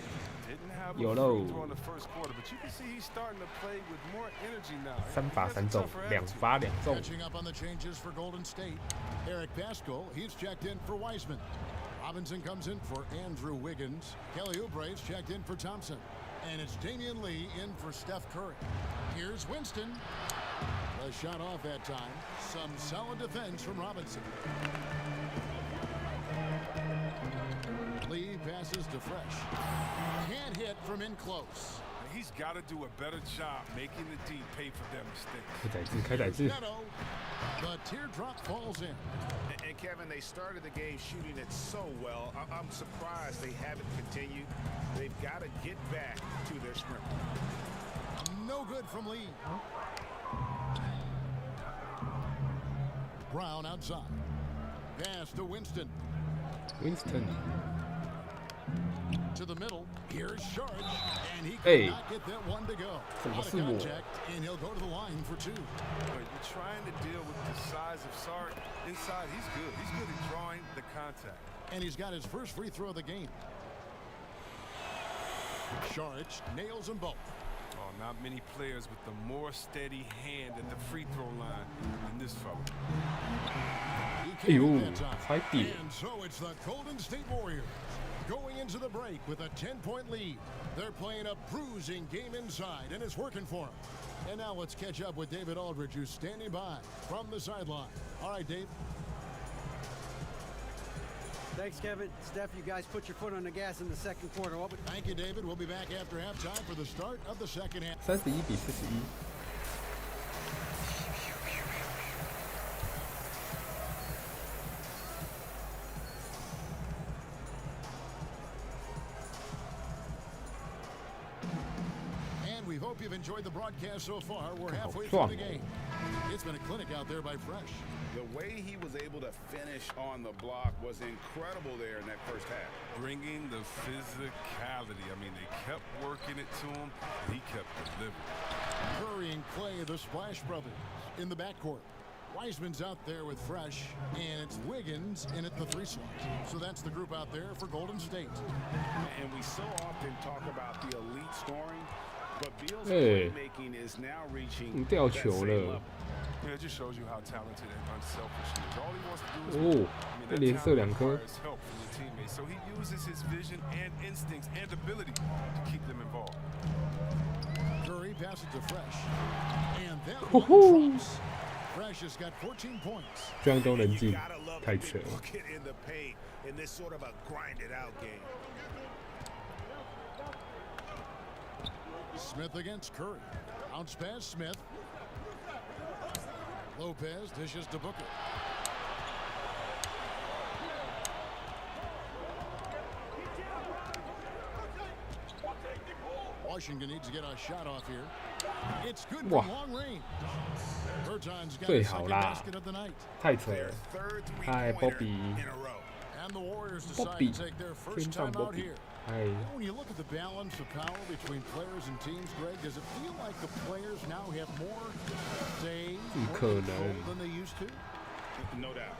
Didn't have a YOLO. free throw in the first quarter, but you can see he's starting to play with more energy now. 3罚 He has a 3中 tougher 2 attitude. 罚2中 Catching up on the changes for Golden State. Eric Pascal, he's checked in for Wiseman. Robinson comes in for Andrew Wiggins. Kelly Oubre's checked in for Thompson. And it's Damian Lee in for Steph Curry. Here's Winston. A shot off that time. Some solid defense from Robinson. Lee passes to Fresh. Can't hit from in close. He's got to do a better job making the D pay for their mistakes. 开宰制开宰制 Neto. The teardrop falls in. And Kevin, they started the game shooting it so well. I'm surprised they haven't continued. They've got to get back to their sprint. No good from Lee. Brown outside. Pass to Winston. Winston To the middle. Here's Sharge. And he could Hey. not get that one to go. 怎么 Out of 是我 contact, and he'll go to the line for 2. But you're trying to deal with the size of Sark inside. He's good. He's good at drawing the contact. And he's got his first free throw of the game. Sharge nails them both. Oh, not many players with the more steady hand at the free throw line than this fella. He 哎 came 呦 in that time. 才点 And so it's the Golden State Warriors going into the break with a 10-point lead. They're playing a bruising game inside, and it's working for them. And now let's catch up with David Aldridge, who's standing by from the sideline. All right, Dave. Thanks, Kevin. Steph, you guys put your foot on the gas in the second quarter. Thank you, David. We'll be back after halftime for the start of the second half. 31比41 hope you've enjoyed the broadcast so far. We're halfway through the game. It's been a clinic out there by Fresh. The way he was able to finish on the block was incredible there in that first half. Bringing the physicality. I mean, they kept working it to him, and he kept delivering. Curry and Clay, the Splash Brothers, in the backcourt. Wiseman's out there with Fresh, and it's Wiggins in at the 3 slot. So that's the group out there for Golden State. And we so often talk about the elite scoring, but Beal's playmaking is now reaching that same level. Yeah, it just shows you how talented and unselfish he is. All he wants to do is win. I mean, that talent requires help from the teammates. So he uses his vision and instincts and ability to keep them involved. Curry passes to Fresh, and that one drops. Fresh has got 14 points. 这样都能进，太扯了。 In the paint in this sort of a grinded out game. Smith against Curry. Bounce pass Smith. Lopez dishes to Booker. Washington needs to get a shot off here. It's good from long range. Berton's got the second basket of the night. 太扯了，嗨，Bobby， And the Warriors decide to take their first time out here. When you look at the balance of power between players and teams, Greg, does it feel like the players now have more say than they used to? No doubt.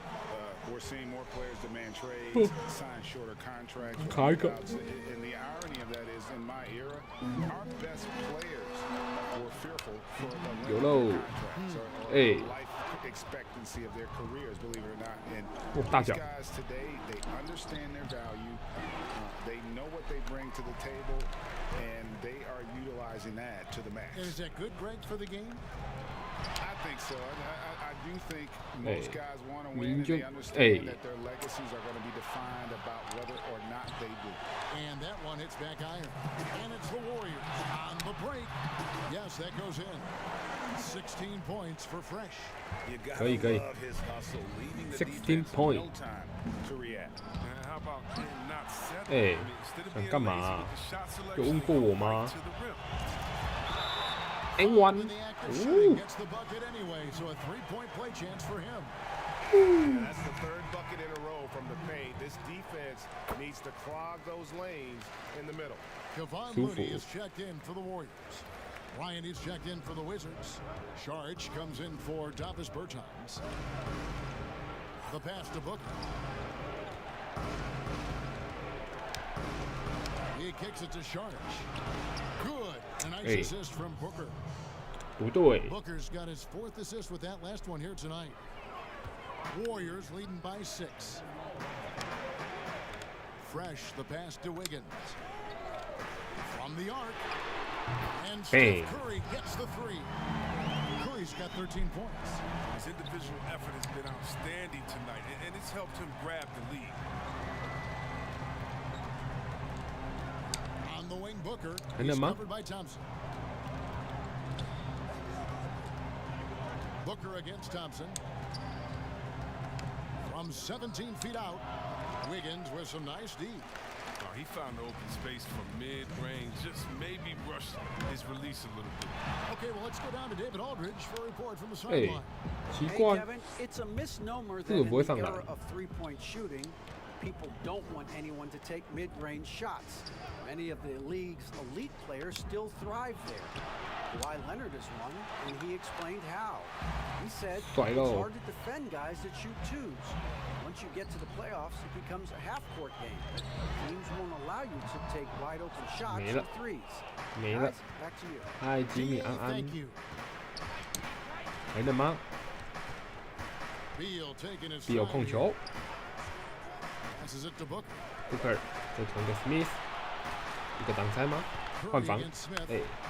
We're seeing more players demand trades, sign shorter contracts. And the irony of that is, in my era, our best players were fearful for the contracts or life expectancy of their careers, believe it or not. And these guys today, they understand their value. They know what they bring to the table, and they are utilizing that to the max. And is that good, Greg, for the game? I think so. I do think most guys want to win, and they understand that their legacies are going to be defined about whether or not they do. And that one hits back iron. And it's the Warriors on the break. Yes, that goes in. 16 points for Fresh. You gotta love his hustle, leaving the 16 defense points. no time to react. How about not settling? 想干嘛？有问过我吗？N1， Gets the bucket anyway, so a 3-point play chance for him. Yeah, that's the third bucket in a row from the paint. This defense needs to clog those lanes in the middle. Kevon Looney is checked in for the Warriors. Ryan is checked in for the Wizards. Sharch comes in for Davis Bertans. The pass to Booker. He kicks it to Sharch. Good. A nice assist from Booker. 不对。 Booker's got his 4th assist with that last one here tonight. Warriors leading by 6. Fresh, the pass to Wiggins. From the arc. And Steph Curry gets the 3. Curry's got 13 points. His individual effort has been outstanding tonight, and it's helped him grab the lead. On the wing, Booker. He's covered by Thompson. Booker against Thompson. From 17 feet out, Wiggins with some nice D. Oh, he found the open space from mid-range, just maybe rushed his release a little bit. Okay, well, let's go down to David Aldridge for a report from the sideline. Hey, Kevin, it's a misnomer that in the era of three-point shooting, people don't want anyone to take mid-range shots. Many of the league's elite players still thrive there. Kawhi Leonard is one, and he explained how. He said it's hard to defend guys that shoot twos. Once you get to the playoffs, it becomes a half-court game. Teams won't allow you to take wide-open shots or threes. Guys, back to you. Hi, Jimmy. Thank you. 没了吗 ？Beal 控球 Passes it to Booker. Booker 再传给 Smith， 一个挡拆吗？换防，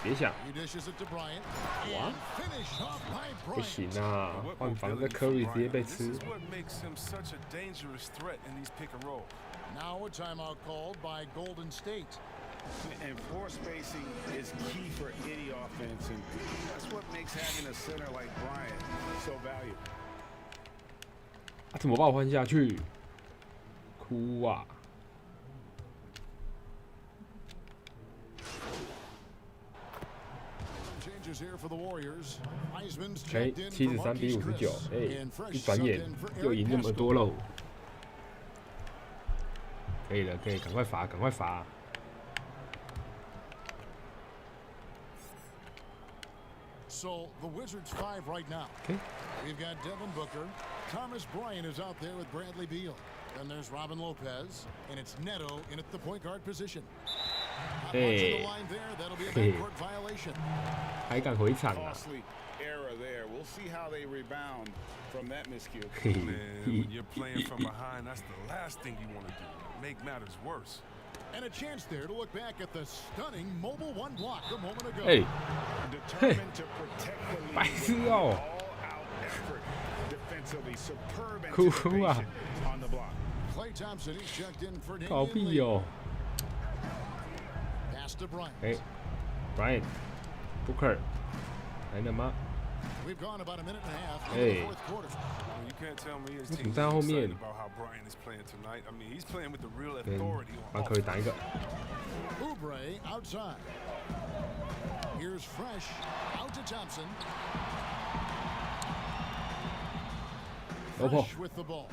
别想，哇，不行啊，换防的 Curry 直接被吃。Now a timeout called by Golden State. And floor spacing is key for any offense, and that's what makes having a center like Bryant so valuable. 怎么把我换下去？哭啊！哎，73比59，哎，一转眼又赢那么多喽。可以了，可以，赶快罚，赶快罚。So the Wizards 5 right now. Okay. We've got Devin Booker. Thomas Bryant is out there with Bradley Beal. Then there's Robin Lopez, and it's Neto in at the point guard position. Hey. That'll be a backcourt violation. 还敢回场啊 ！Error there. We'll see how they rebound from that miscue. Man, when you're playing from behind, that's the last thing you want to do. Make matters worse. And a chance there to look back at the stunning mobile one block a moment ago. 哎， Determined to protect the lead. 白痴哦！ All-out effort defensively, superb 哭 anticipation 啊！ on the block. Klay Thompson is checked in for 搞 Damian 屁 Lee. 哦！ Pass to Bryant. 哎 ，Bryant Booker 来了吗？ We've gone about a minute and a half Hey. into the fourth quarter. You can't tell me his 为什 team 么 is 在后 excited 面？ about how Bryant is playing tonight. I mean, he's playing with the real 跟 authority 帮 on 科 offense. 里打一个。 Oubre outside. Here's Fresh out to Thompson. 老婆 Fresh with the ball.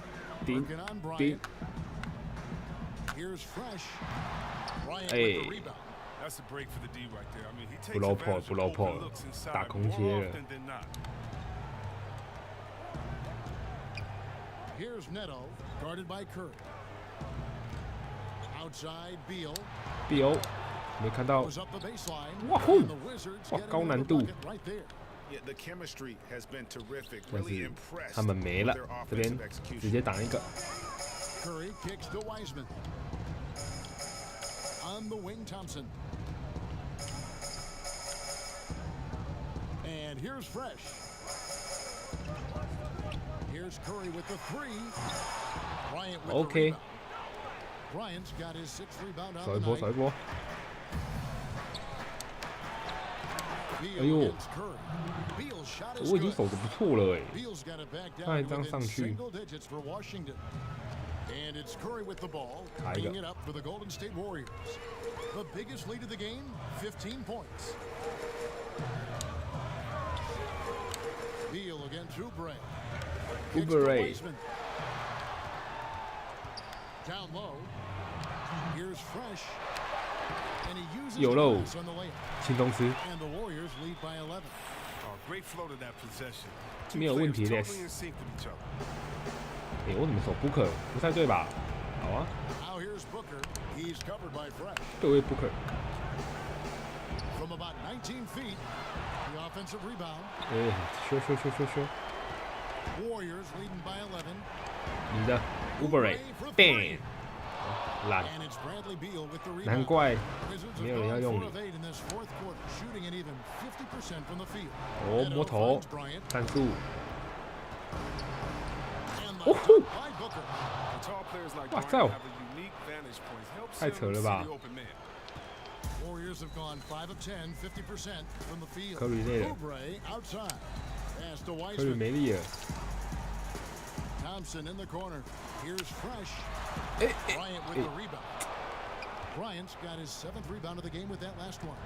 顶 Working on 顶 Bryant. Here's Fresh. Bryant Hey. with the rebound. That's a break for the D right there. I mean, he takes 不漏破 advantage 不 of 漏破 open looks inside 打空 more 切了 often than not. Here's Neto, guarded by Curry. Outside Beal ，B O 没看到 goes up the baseline. 哇呼 And the Wizards 哇 getting 高 into 难 the 度， bucket right there. Yeah, the chemistry has been terrific. 但 Really 是 impressed 他们没了 with their，这边 offensive 直 execution. 接挡一个。 Curry kicks to Wiseman. On the wing, Thompson. And here's Fresh. Here's Curry with the three. Bryant with the Okay. rebound. Bryant's got his sixth rebound 扫 on 一 the 波，扫 night. 一波。 Beal 哎呦 against Curry. Beal's shot is 我已经 good. 守的不错了哎。 Beal's got it back 他还 down 这样 within 上去 single digits for Washington. And it's Curry with the ball, 打一个 bringing it up for the Golden State Warriors. The biggest lead of the game, 15 points. Beal against Oubre. Kicks to Oubre. Wiseman. Down low. Here's Fresh. And he uses Yo, the low. pass on the layup. 青东斯 And the Warriors lead by 11. Oh, great flow to that possession. Two 没有问 players 题的。 totally in sync with each other. 哎，我怎么守 Booker？不太对吧？好啊， Now here's Booker. He's covered by Fresh. 对位 Booker。 From about 19 feet, the offensive rebound. 哎，说。 Warriors leading by 11. 你的 Oubre bang 烂， And it's Bradley Beal with the 难 rebound. 怪 Wizards 没 have 有人要 gone 用 4 你 of。8 in this fourth quarter, shooting an even 50% from the field. 哦， Neto 摸头 finds Bryant. 战术， And the 哦吼 dunk by Booker. The tall players like 哇 Bryant 操 have a unique vantage point. Helps 太 him 扯了 see 吧 the open man. Warriors have gone 5 of 10, 50% from the field. 科里累了， Oubre outside. Pass to 科里 Wiseman. 没力了。 Thompson in the corner. Here's Fresh. 哎 Bryant with the rebound. Bryant's got his 7th rebound of the game with that last one.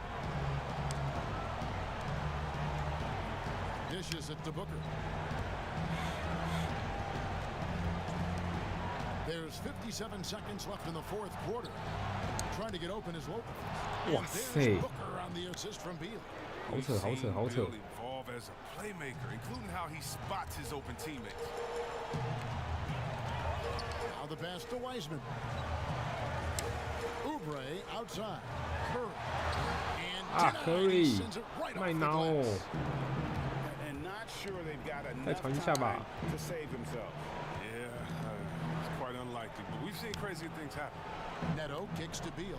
Dishes it to Booker. There's 57 seconds left in the fourth quarter. Trying to get open is Lopez. And Wow, there's say. Booker on the assist from Beal. 好 We've 扯，好 seen 扯，好扯 Beal。evolve as a playmaker, including how he spots his open teammates. Now the pass to Wiseman. Oubre outside. Curry. And 啊 denied. ，Curry He sends it right 卖 off the 挠哦 glass.， And not sure they've got 再 enough 传一下吧 time。to save themselves. Yeah, it's quite unlikely, but we've seen crazy things happen. Neto kicks to Beal.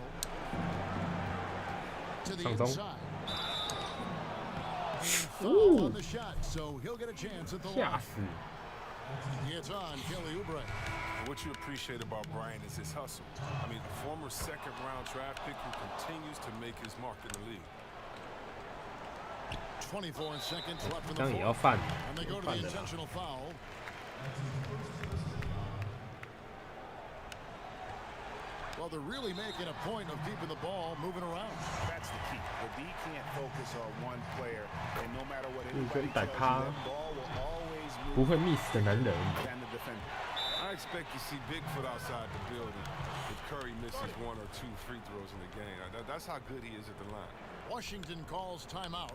To the 上中 inside. And foul on the shot, so he'll get a chance at the 吓 line. 死！ It's on Kelly Oubre. And what you appreciate about Bryant is his hustle. I mean, a former second-round draft pick who continues to make his mark in the league. 24 seconds left in 这 the 样也要 fourth. 犯， And they go to 犯 the 的啦。 intentional foul. Well, they're really making a point of keeping the ball moving around. That's the key. The D can't focus on one player, and no matter what anybody tells you, that ball will always move. 不会 miss 的男人。 I expect to see Bigfoot outside the building if Curry misses 1 or 2 free throws in the game. That's how good he is at the line. Washington calls timeout.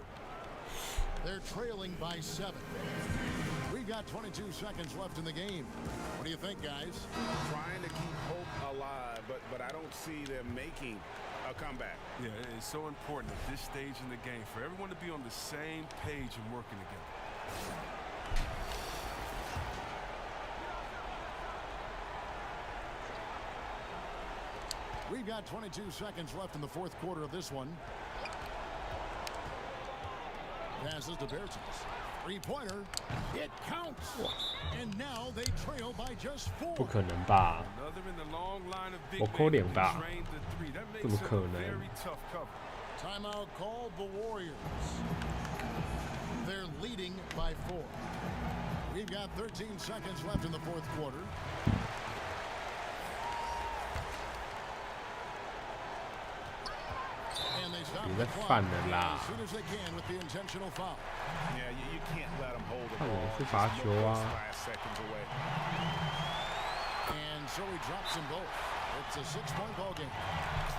They're trailing by 7. We've got 22 seconds left in the game. What do you think, guys? Trying to keep hope alive, but I don't see them making a comeback. Yeah, it's so important at this stage in the game for everyone to be on the same page and working together. We've got 22 seconds left in the fourth quarter of this one. Passes to Bertens. Three-pointer. It counts. And now they trail by just 4. 不可能吧？我扣脸吧？怎么可能？ Timeout called the Warriors. They're leading by 4. We've got 13 seconds left in the fourth quarter. And they stop the clock as soon as they can with the intentional foul. Yeah, you can't let them hold the 看 ball. 我是罚球啊！ Last seconds away. And so he drops them both. It's a 6-point ball game.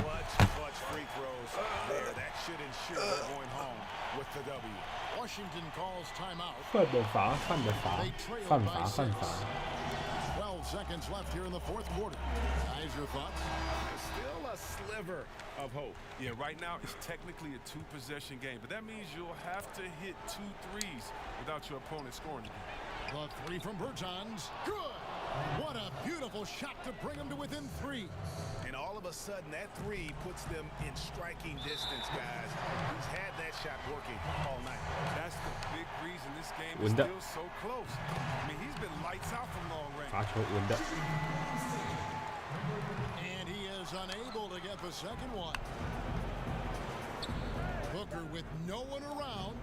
Clutch free throws there. That should ensure they're going home with the W. Washington calls timeout. 犯的罚，犯的罚，犯罚，犯罚。 12 seconds left here in the fourth quarter. Guys, your thoughts? Still a sliver of hope. Yeah, right now it's technically a 2-possession game, but that means you'll have to hit 2 threes without your opponent scoring again. The 3 from Bertans. Good! What a beautiful shot to bring them to within 3. And all of a sudden, that 3 puts them in striking distance, guys. He's had that shot working all night. That's the big reason this game is still so close. I mean, he's been lights out from long range. 罚球稳的。 And he is unable to get the second one. Booker with no one around.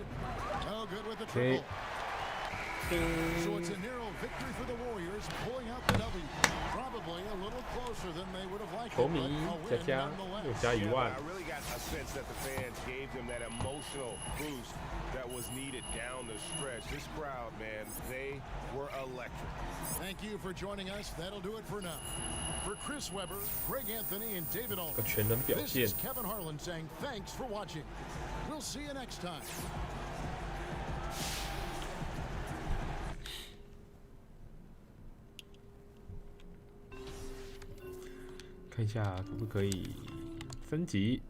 No good with the triple. So it's a narrow victory for the Warriors, pulling out the W. Probably a little closer than they would have liked. 球迷加加又加1万。 I really got a sense that the fans gave them that emotional boost that was needed down the stretch. This crowd, man, they were electric. Thank you for joining us. That'll do it for now. For Chris Webber, Greg Anthony, and David Allen, 全能表 this 现 is。Kevin Harlan saying thanks for watching. We'll see you next time. 看一下可不可以升级。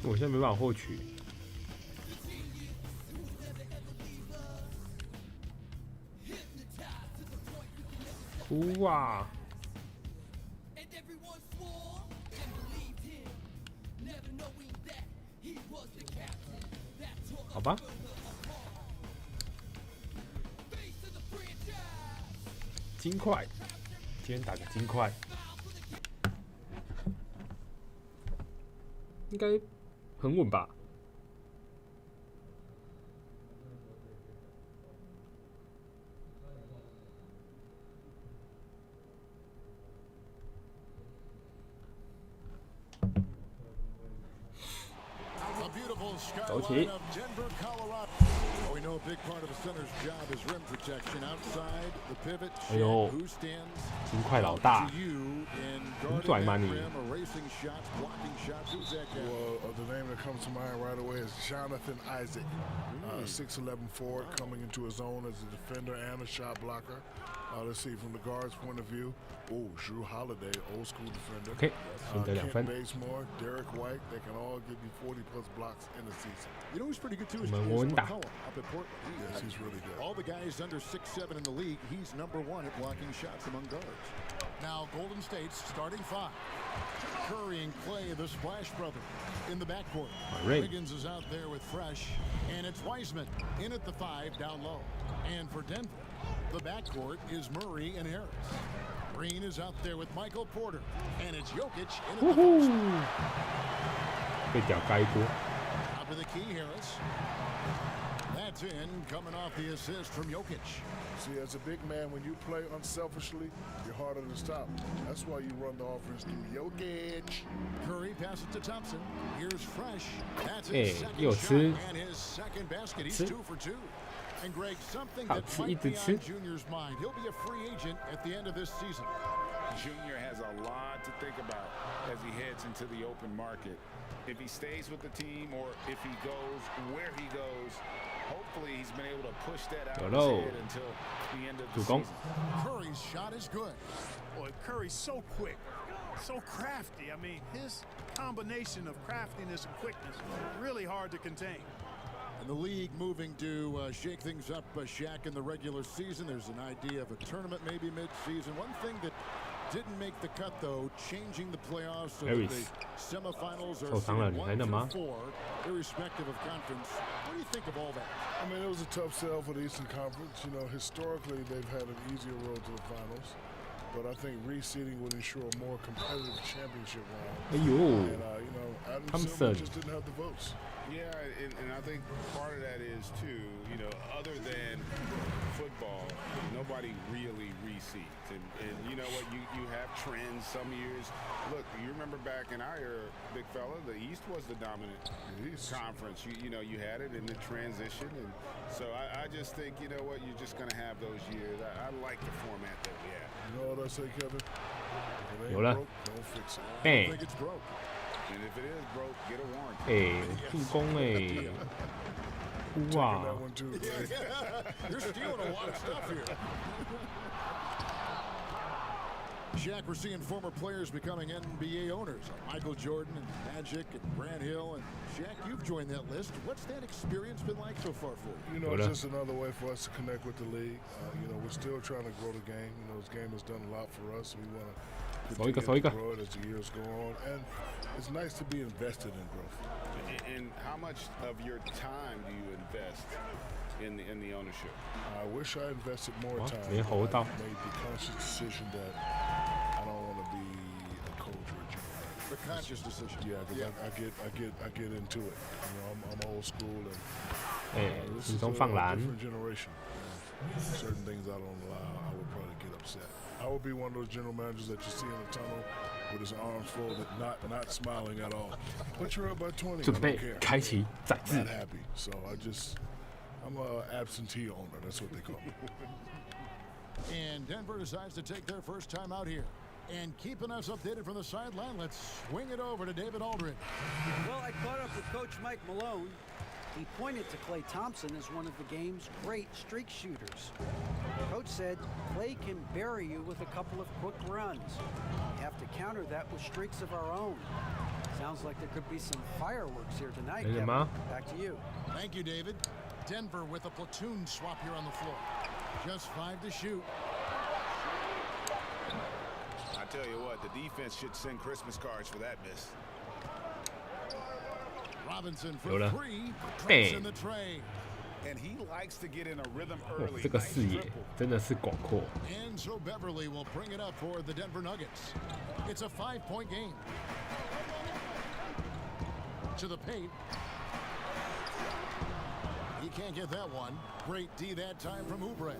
我现在没办法获取。 哇！好吧，金块，今天打个金块，应该很稳吧？ 走起！ We know a big part of a center's job is rim protection outside the pivot. 哎呦， Who stands 金块老大， to you in 很 guarding 拽吗 that 你？ rim, erasing shots, blocking shots? Who's that guy? Well, the name that comes to mind right away is Jonathan Isaac, 6'11" forward coming into his own as a defender and a shot blocker. Let's see from the guard's point of view. Oh, Drew Holiday, old school defender. OK， 赢得2分。 Kent Bazemore, Derek White, they can all give you 40+ blocks in a season. You know who's pretty good too is 我们 Jason 稳打。 McCollum up at Portland. Yes, he's really good. All the guys under 6'7" in the league, he's number 1 at blocking shots among guards. Now Golden State's starting 5. Curry and Clay, the Splash Brothers, in the backcourt. Wiggins is out there with Fresh, and it's Wiseman in at the 5 down low. And for Denver, The backcourt is Murray and Harris. Green is out there with Michael Porter, and it's Jokic in at the post. 被屌盖一波。Top of the key, Harris. That's in, coming off the assist from Jokic. See, as a big man, when you play unselfishly, you're harder to stop. That's why you run the offense through Jokic. Curry passes to Thompson. Here's Fresh. That's his second shot and his second basket. He's 2 for 2. And Greg, something that might be on Junior's mind. He'll be a free agent at the end of this season. Junior has a lot to think about as he heads into the open market. If he stays with the team or if he goes where he goes, hopefully he's been able to push that out of his head until the end of the season. Curry's shot is good. Boy, Curry's so quick, so crafty. I mean, his combination of craftiness and quickness really hard to contain. And the league moving to shake things up, Shaq, in the regular season. There's an idea of a tournament maybe mid-season. One thing that didn't make the cut, though, changing the playoffs so that the semifinals are 1 through 4, irrespective of conference. What do you think of all that? I mean, it was a tough sell for the Eastern Conference. You know, historically, they've had an easier road to the finals. But I think reseeding would ensure a more competitive championship round. And, you know, Adam Silver just didn't have the votes. Yeah, and I think part of that is, too, you know, other than football, nobody really reseeds. And you know what, you have trends some years. Look, you remember back in our era, big fella, the East was the dominant conference. You know, you had it in the transition. And so I just think, you know what, you're just going to have those years. I like the format that we have. You know what I say, Kevin? If it ain't broke, don't fix it. I don't think it's broke. And if it is broke, get a warrant. 助攻哇 You're stealing a lot of stuff here. Shaq, we're seeing former players becoming NBA owners. Michael Jordan and Magic and Grant Hill. And Shaq, you've joined that list. What's that experience been like so far for you? You know, it's just another way for us to connect with the league. You know, we're still trying to grow the game. You know, this game has done a lot for us. We want to continue to grow it as the years go on. And it's nice to be invested in growth. And how much of your time do you invest in the ownership? I wish I invested more time. I made the conscious decision that I don't want to be a coach or a general manager. The conscious decision. Yeah, because I get into it. You know, I'm old school and this is a different generation. Certain things I don't allow, I would probably get upset. I would be one of those general managers that you see in the tunnel with his arms folded, not smiling at all. But you're up by 20. 准备开启宰制。 Not happy. So I'm an absentee owner. That's what they call me. And Denver decides to take their first time out here. And keeping us updated from the sideline, let's swing it over to David Aldridge. Well, I caught up with Coach Mike Malone. He pointed to Klay Thompson as one of the game's great streak shooters. Coach said Klay can bury you with a couple of quick runs. We have to counter that with streaks of our own. Sounds like there could be some fireworks here tonight, Kevin. Back to you. Thank you, David. Denver with a platoon swap here on the floor. Just 5 to shoot. I tell you what, the defense should send Christmas cards for that miss. Robinson for 3. Traps in the tray. And he likes to get in a rhythm early. 这个视野真的是广阔。 And so Beverly will bring it up for the Denver Nuggets. It's a 5-point game. To the paint. He can't get that one. Great D that time from Oubre.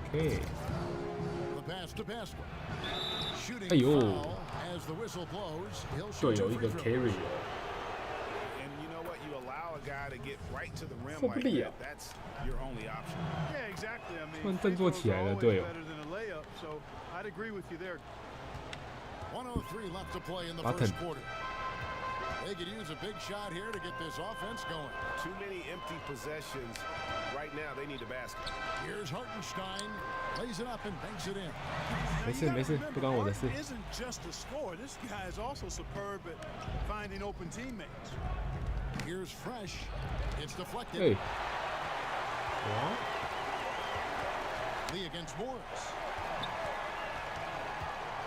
Okay. The pass to Pascal. Shooting foul as the whistle blows. He'll shoot 2 free throws. carry. And you know what? You allow a guy to get right to the rim like that. That's your only option. Yeah, exactly. I mean, 突然振作起来了，队友。 better than a layup, so I'd agree with you there. 1:03 left to play in the first quarter. They could use a big shot here to get this offense going. Too many empty possessions. Right now, they need a basket. Here's Hartenstein. Lays it up and banks it in. 没事，不关我的事。 Isn't just a scorer. This guy is also superb at finding open teammates. Here's Fresh. It's deflected. Hey. Lee against Morris.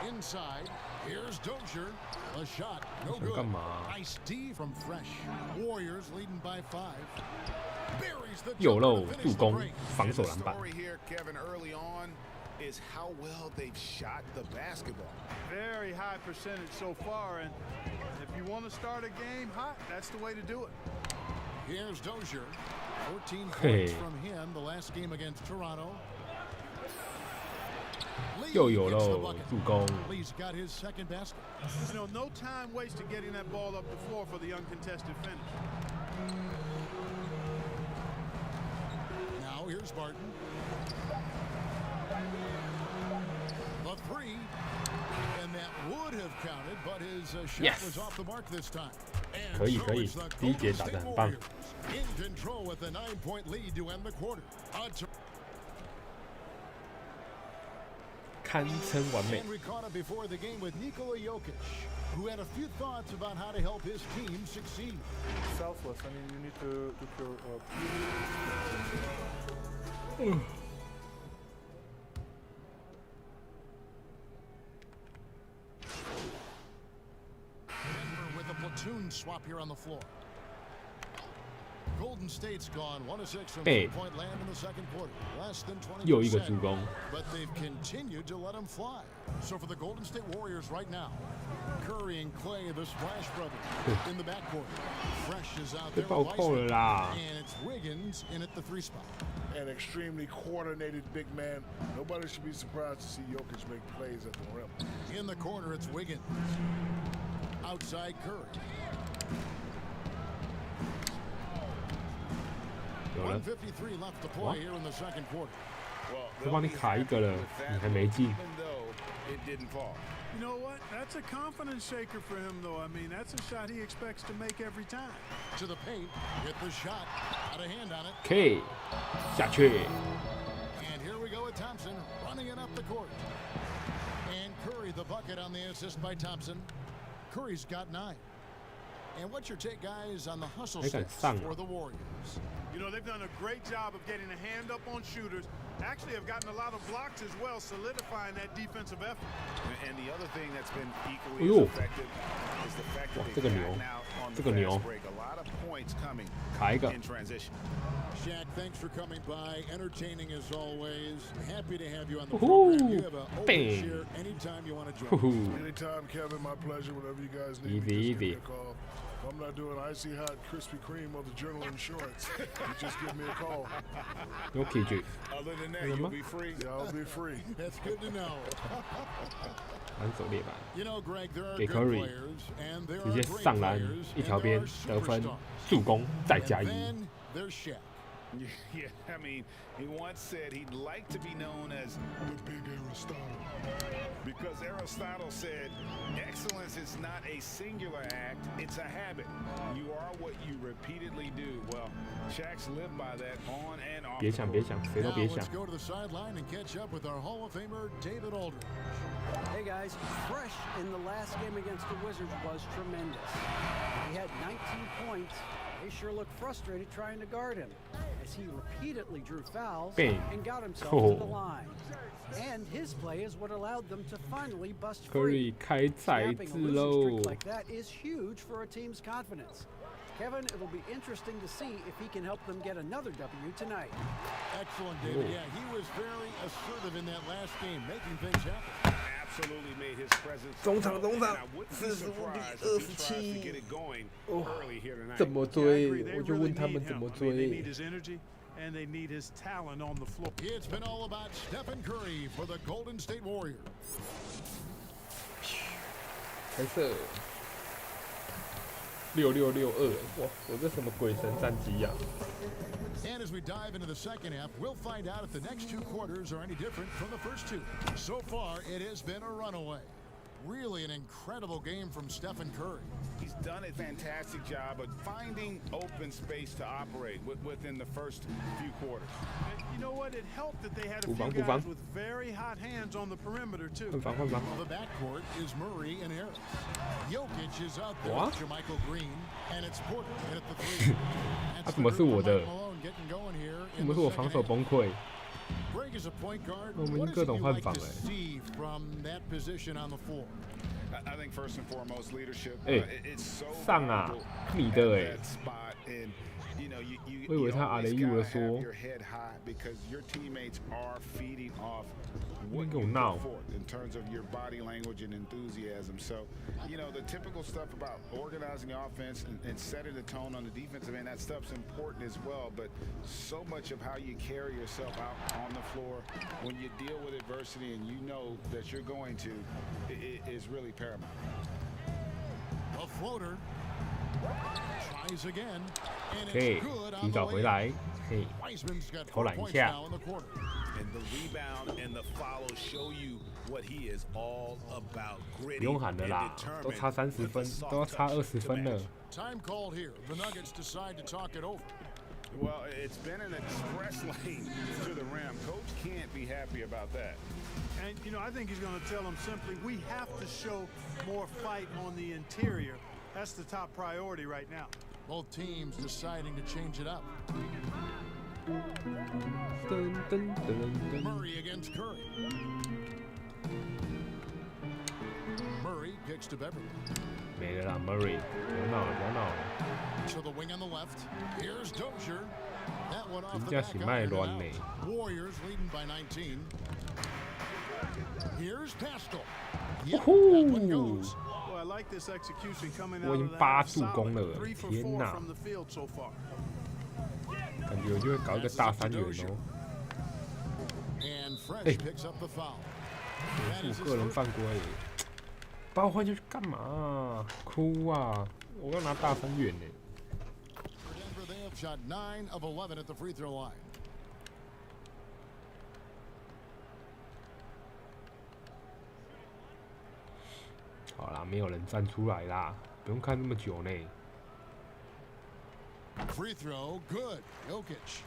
Inside. Here's Dozier. A shot. No good. Nice D from Fresh. Warriors leading by 5. 右漏助攻，防守篮板。Is how well they've shot the basketball. Very high percentage so far, and if you want to start a game hot, that's the way to do it. Here's Dozier, 14 points from him the last game against Toronto. 又有喽，助攻。 Lee's got his second basket. You know, no time wasted getting that ball up the floor for the uncontested finish. Now here's Barton. The three, and that would have counted, but his shot was off the mark this time. 可以，第一节打得很棒。 In control with a 9-point lead to end the quarter. 堪称完美。 And we caught up before the game with Nikola Jokic, who had a few thoughts about how to help his team succeed. Selfless. I mean, you need to do your. With a platoon swap here on the floor. Golden State's gone 1-6 from 3-point land in the second quarter. Less than 20%. But they've continued to let them fly. So for the Golden State Warriors right now, Curry and Clay, the Splash Brothers, in the backcourt. Fresh is out there with Wiseman, and it's Wiggins in at the 3 spot. An extremely coordinated big man. Nobody should be surprised to see Jokic make plays at the rim. In the corner, it's Wiggins. Outside Curry. 153 left to play here in the second quarter. 我帮你卡一个了，你还没进。 You know what? That's a confidence shaker for him, though. I mean, that's a shot he expects to make every time. To the paint, hit the shot, got a hand on it. K 下去。 And here we go with Thompson running it up the court. And Curry the bucket on the assist by Thompson. Curry's got 9. And what's your take, guys, on the hustle stats for the Warriors? You know, they've done a great job of getting a hand up on shooters. Actually, have gotten a lot of blocks as well, solidifying that defensive effort. And the other thing that's been equally as effective is the fact that they've gotten out on the fast break. A lot of points coming in transition. Shaq, thanks for coming by. Entertaining as always. Happy to have you on the program. You have an open share anytime you want to join. Anytime, Kevin. My pleasure. Whatever you guys need, just give me a call. If I'm not doing icy hot Krispy Kreme or the Journal Insurance, you just give me a call. Other than that, you'll be free. Yeah, I'll be free. That's good to know. 反手列板 You know, Greg, there are 给 good Curry， players, and there 直 are 接 great 上篮 players, 一 and 条 there 边 are 得分 superstars. 助攻再加 And 一。 then there's Shaq. Yeah, I mean, he once said he'd like to be known as The Big Aristotle. Because Aristotle said, excellence is not a singular act, it's a habit. You are what you repeatedly do. Well, Shaq's lived by that on and off. 别想，谁都 Now 别想 let's。go to the sideline and catch up with our Hall of Famer, David Aldridge. Hey guys, Fresh in the last game against the Wizards was tremendous. He had 19 points. They sure looked frustrated trying to guard him, as he repeatedly drew fouls and got himself to the line. And his play is what allowed them to finally bust free. Curry 开赛制喽 Snapping a losing streak like that is huge for a team's confidence. Kevin, it'll be interesting to see if he can help them get another W tonight. Excellent, David. Yeah, he was very assertive in that last game, making things happen. Absolutely made his presence 中场 And I wouldn't be surprised if he tries to get it going early here tonight. 怎么 Yeah, I 追 agree. They 我就 really 问他 need 们怎 him. 么 I mean, they 追 need his energy and they need his talent on the floor. It's been all about Stephen Curry for the Golden State Warriors. 开射6662，哇，我这什么鬼神战机呀、 And as we dive into the second half, we'll find out if the next 2 quarters are any different from the first 2. So far, it has been a runaway. Really an incredible game from Stephen Curry. He's done a fantastic job of finding open space to operate within the first few quarters. And you know what? It helped that they had a 补 few 防补 guys 防 with very hot hands on the perimeter, too. 换防换防， The backcourt is Murray and Harris. Jokic is out there What? with Jermichael Green, and it's Porter in at the 3. 他怎么是我的？ Getting going here 怎 in 么 the 是我 second 防守 half. 崩溃？ Greg is a point guard. 我们 What is 各 it 种 you 换 like 防 to 哎。 see from that position on the floor? I think first and foremost leadership. 哎 It's so 上啊 valuable，你的 at 哎 that spot, and you know 我以为他阿雷伊了说，你给我闹。In terms of your body language and enthusiasm, so the typical stuff about organizing the offense and setting the tone on the defensive end, that stuff's important as well. But so much of how you carry yourself out on the floor when you deal with adversity and you know that you're going to, is really paramount. A floater tries again, and Okay, it's good 提 on 早 the 回 way. 来，嘿， Wiseman's got 偷 4懒一 points 下。 now in the quarter. And the rebound and the follow show you what he is all about. 不用喊了啦，都差30分，都要差20分了。 Time called here. The Nuggets decide to talk it over. Well, it's been an express lane to the rim. Coach can't be happy about that. And, I think he's going to tell them simply, we have to show more fight on the interior. That's the top priority right now. Both teams deciding to change it up. Murray against Curry. Murray kicks to Beverly. 没了啦 ，Murray， 不要闹了，不要闹了。 To the wing on the left. Here's Dozier. That one off 人 the 家 back 是 iron 卖 and 乱 out. 呢。 Warriors leading by 19. Here's Pascal. 呜 Yep, 呼 that one goes. Boy, I like this execution coming 我 out 已 of 经 the 8 half 助攻 solid. 了， 3 for 天 4哪！ from the field so far. 感觉我就会搞一个大3元哦。 And Fresh Hey. picks up the foul. 我是个人犯规，把我换进去干嘛啊？哭啊！我要拿大3元呢。 For Denver, they have shot 9 of 11 at the free throw line. 好啦，没有人站出来啦，不用看那么久呢。 Free throw, good. Jokic.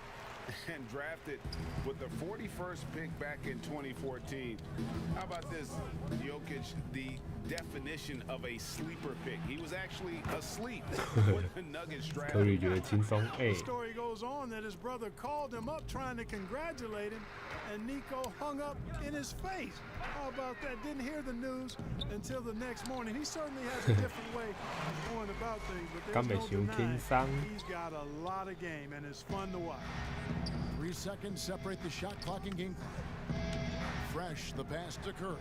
And drafted with the 41st pick back in 2014. How about this, Jokic, the definition of a sleeper pick. He was actually asleep when the Nuggets drafted. Curry 觉得轻松，哎 The，story goes on that his brother called him up trying to congratulate him, and Nico hung up in his face. How about that? Didn't hear the news until the next morning. He certainly has a different way of going about things, but 根本 there's 伤 no 轻 denying 松。 he's got a lot of game, and it's fun to watch. 3 seconds separate the shot clock and game clock. Fresh, the pass to Curry.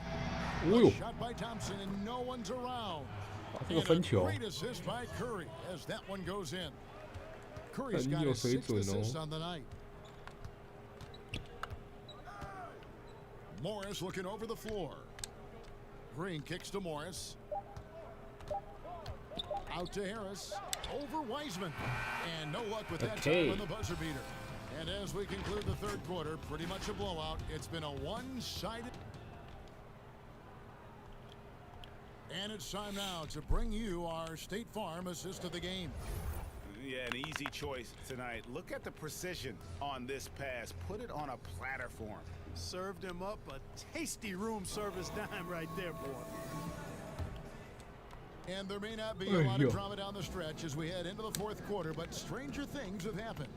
哦呦， Shot by Thompson and no one's around. 这个 And 分 a 球， great assist by Curry as that one goes in. 很 Curry's got 有 his 水 6th 准 assist 哦。 on the night. Morris looking over the floor. Green kicks to Morris. Out to Harris. Over Wiseman. And no luck with that Okay. time on the buzzer beater. And as we conclude the third quarter, pretty much a blowout. It's been a one-sided. And it's time now to bring you our State Farm assist of the game. Yeah, an easy choice tonight. Look at the precision on this pass. Put it on a platter for him. Served him up a tasty room service dime right there, boy. And there may not be a lot of drama down the stretch as we head into the fourth quarter, but stranger things have happened.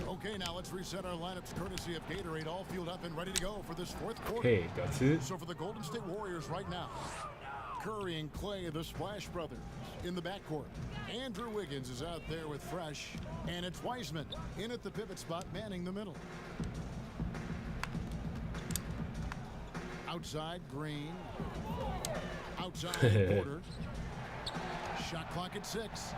Okay, now let's reset our lineups courtesy of Gatorade, all fueled up and ready to go for this fourth quarter. 嘿，屌吃。 So for the Golden State Warriors right now, Curry and Clay, the Splash Brothers, in the backcourt. Andrew Wiggins is out there with Fresh, and it's Wiseman in at the pivot spot, manning the middle. Outside, Green. Outside, Porter. Shot clock at 6.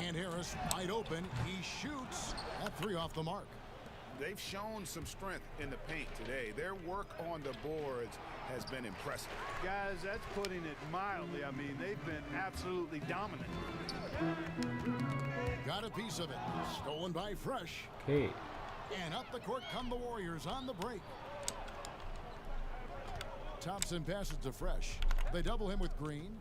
And Harris wide open. He shoots. That 3 off the mark. They've shown some strength in the paint today. Their work on the boards has been impressive. Guys, that's putting it mildly. I mean, they've been absolutely dominant. Got a piece of it. Stolen by Fresh. Okay. And up the court come the Warriors on the break. Thompson passes to Fresh. They double him with Green.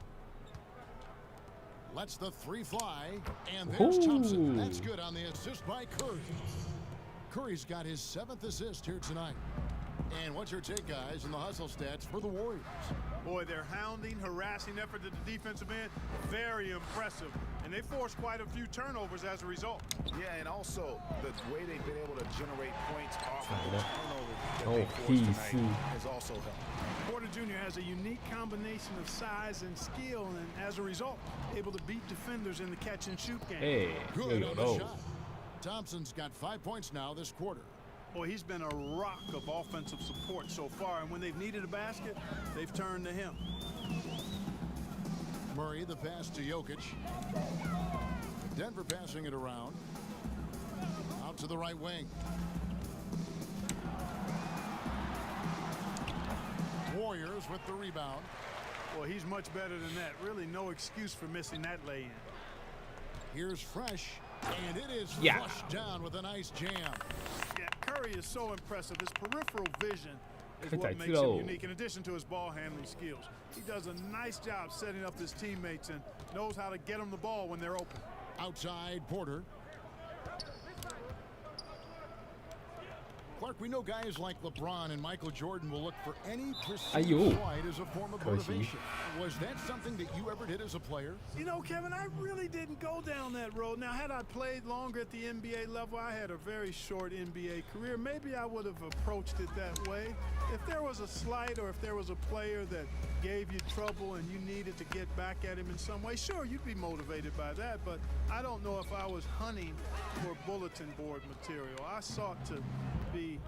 Lets the 3 fly. And there's Thompson. That's good on the assist by Curry. Curry's got his 7th assist here tonight. And what's your take, guys, in the hustle stats for the Warriors? Boy, their hounding, harassing effort at the defensive end, very impressive. And they forced quite a few turnovers as a result. Yeah, and also the way they've been able to generate points off of the turnovers that Oh, they forced tonight has also helped. Porter Jr. has a unique combination of size and skill, and as a result, able to beat defenders in the catch-and-shoot game. Hey, Good on the shot. Thompson's got 5 points now this quarter. Boy, he's been a rock of offensive support so far, and when they've needed a basket, they've turned to him. Murray, the pass to Jokic. Denver passing it around. Out to the right wing. Warriors with the rebound. Well, he's much better than that. Really no excuse for missing that lay-in. Here's Fresh, and it is flushed down with a nice jam. Yeah, Curry is so impressive. His peripheral vision is what makes him unique, in addition to his ball handling skills. He does a nice job setting up his teammates and knows how to get them the ball when they're open. Outside Porter. Clark, we know guys like LeBron and Michael Jordan will look for any perceived flight as a form of motivation. Was that something that you ever did as a player? You know, Kevin, I really didn't go down that road. Now, had I played longer at the NBA level, I had a very short NBA career, maybe I would have approached it that way. If there was a slight or if there was a player that gave you trouble and you needed to get back at him in some way, sure, you'd be motivated by that, but I don't know if I was hunting for bulletin board material. I sought to be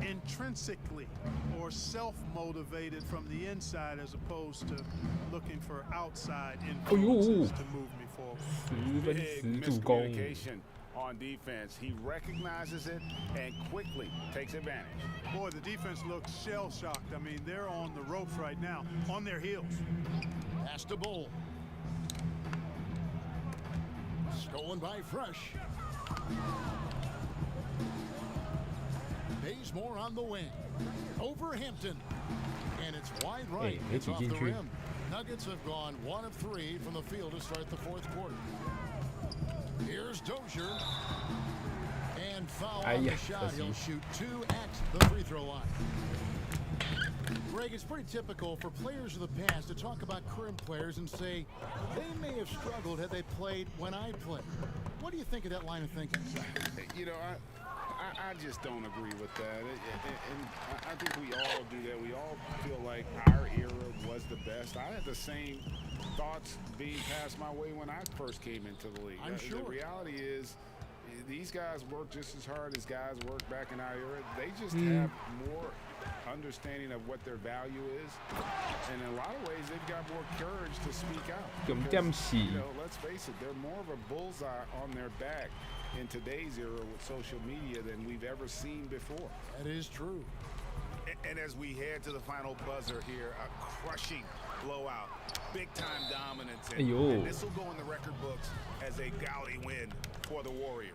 intrinsically or self-motivated from the inside as opposed to looking for outside influences to move me forward. Big miscommunication on defense. He recognizes it and quickly takes advantage. Boy, the defense looks shell-shocked. I mean, they're on the ropes right now, on their heels. Pass to Bull. Stolen by Fresh. Bazemore on the wing. Over Hampton. And it's wide right. It's off the rim. Nuggets have gone 1 of 3 from the field to start the fourth quarter. Here's Dozier. And foul on the shot. He'll shoot 2 at the free throw line. Greg, it's pretty typical for players of the past to talk about current players and say they may have struggled had they played when I played. What do you think of that line of thinking? You know, I just don't agree with that. And I think we all do that. We all feel like our era was the best. I had the same thoughts being passed my way when I first came into the league. I'm sure. The reality is these guys work just as hard as guys worked back in our era. They just have more understanding of what their value is. And in a lot of ways, they've got more courage to speak out. Because, you know, let's face it, they're more of a bullseye on their back in today's era with social media than we've ever seen before. That is true. And as we head to the final buzzer here, a crushing blowout, big-time dominance, and this will go in the record books as a gaudy win for the Warriors.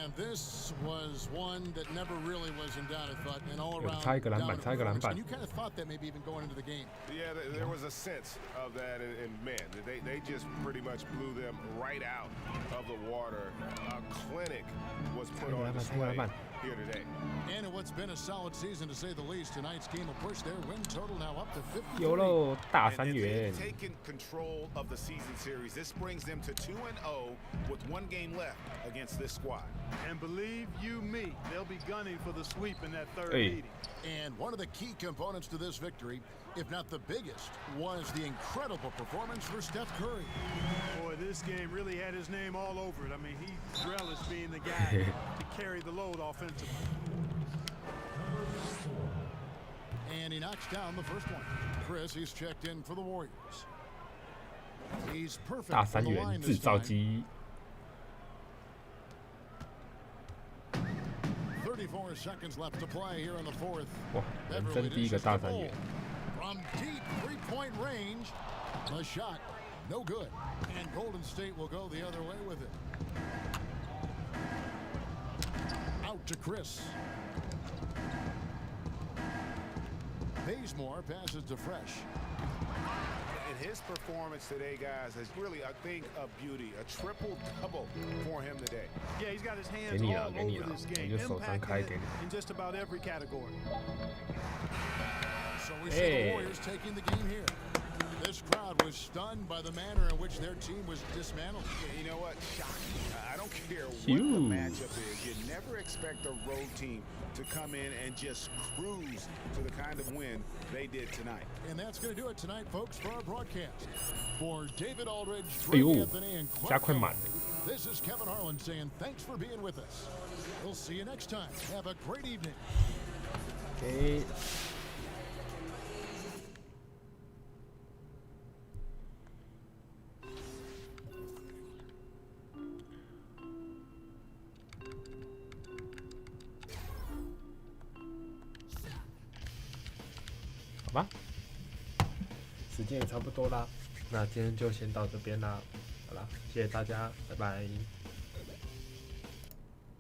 And this was one that never really was in doubt, I thought, an all-around dominant. And you kind of thought that maybe even going into the game. Yeah, there was a sense of that, and man, they just pretty much blew them right out of the water. A clinic was put on display here today. And in what's been a solid season, to say the least, tonight's game will push their win total now up to 53. 有喽，大三元。 Taking control of the season series, this brings them to 2-0 with 1 game left against this squad. And believe you me, they'll be gunning for the sweep in that third meeting. And one of the key components to this victory, if not the biggest, was the incredible performance for Steph Curry. Boy, this game really had his name all over it. I mean, he relished being the guy to carry the load offensively. And he knocks down the first one. Chris, he's checked in for the Warriors. He's perfect 大 for 三 the 元 line 制 this 造 time. 机。 34 seconds left to play here in the fourth. 哇，人生第一个大三元。 From deep three-point range, the shot no good, and Golden State will go the other way with it. Out to Chris. Bazemore passes to Fresh. And his performance today, guys, is really, I think, a beauty, a triple-double for him today. Yeah, he's got his hands all over this game, impacting it in just about every category. So we see the Warriors taking the game here. this crowd was stunned by the manner in which their team was dismantled. You know what? Shocking. I don't care what the matchup is. You never expect a road team to come in and just cruise to the kind of win they did tonight. And that's going to do it tonight, folks, for our broadcast. For David Aldridge, Trey Anthony, and Clark, this is Kevin Harlan saying thanks for being with us. We'll see you next time. Have a great evening. Okay. 好吧，时间也差不多啦，那今天就先到这边啦。好啦，谢谢大家，拜拜。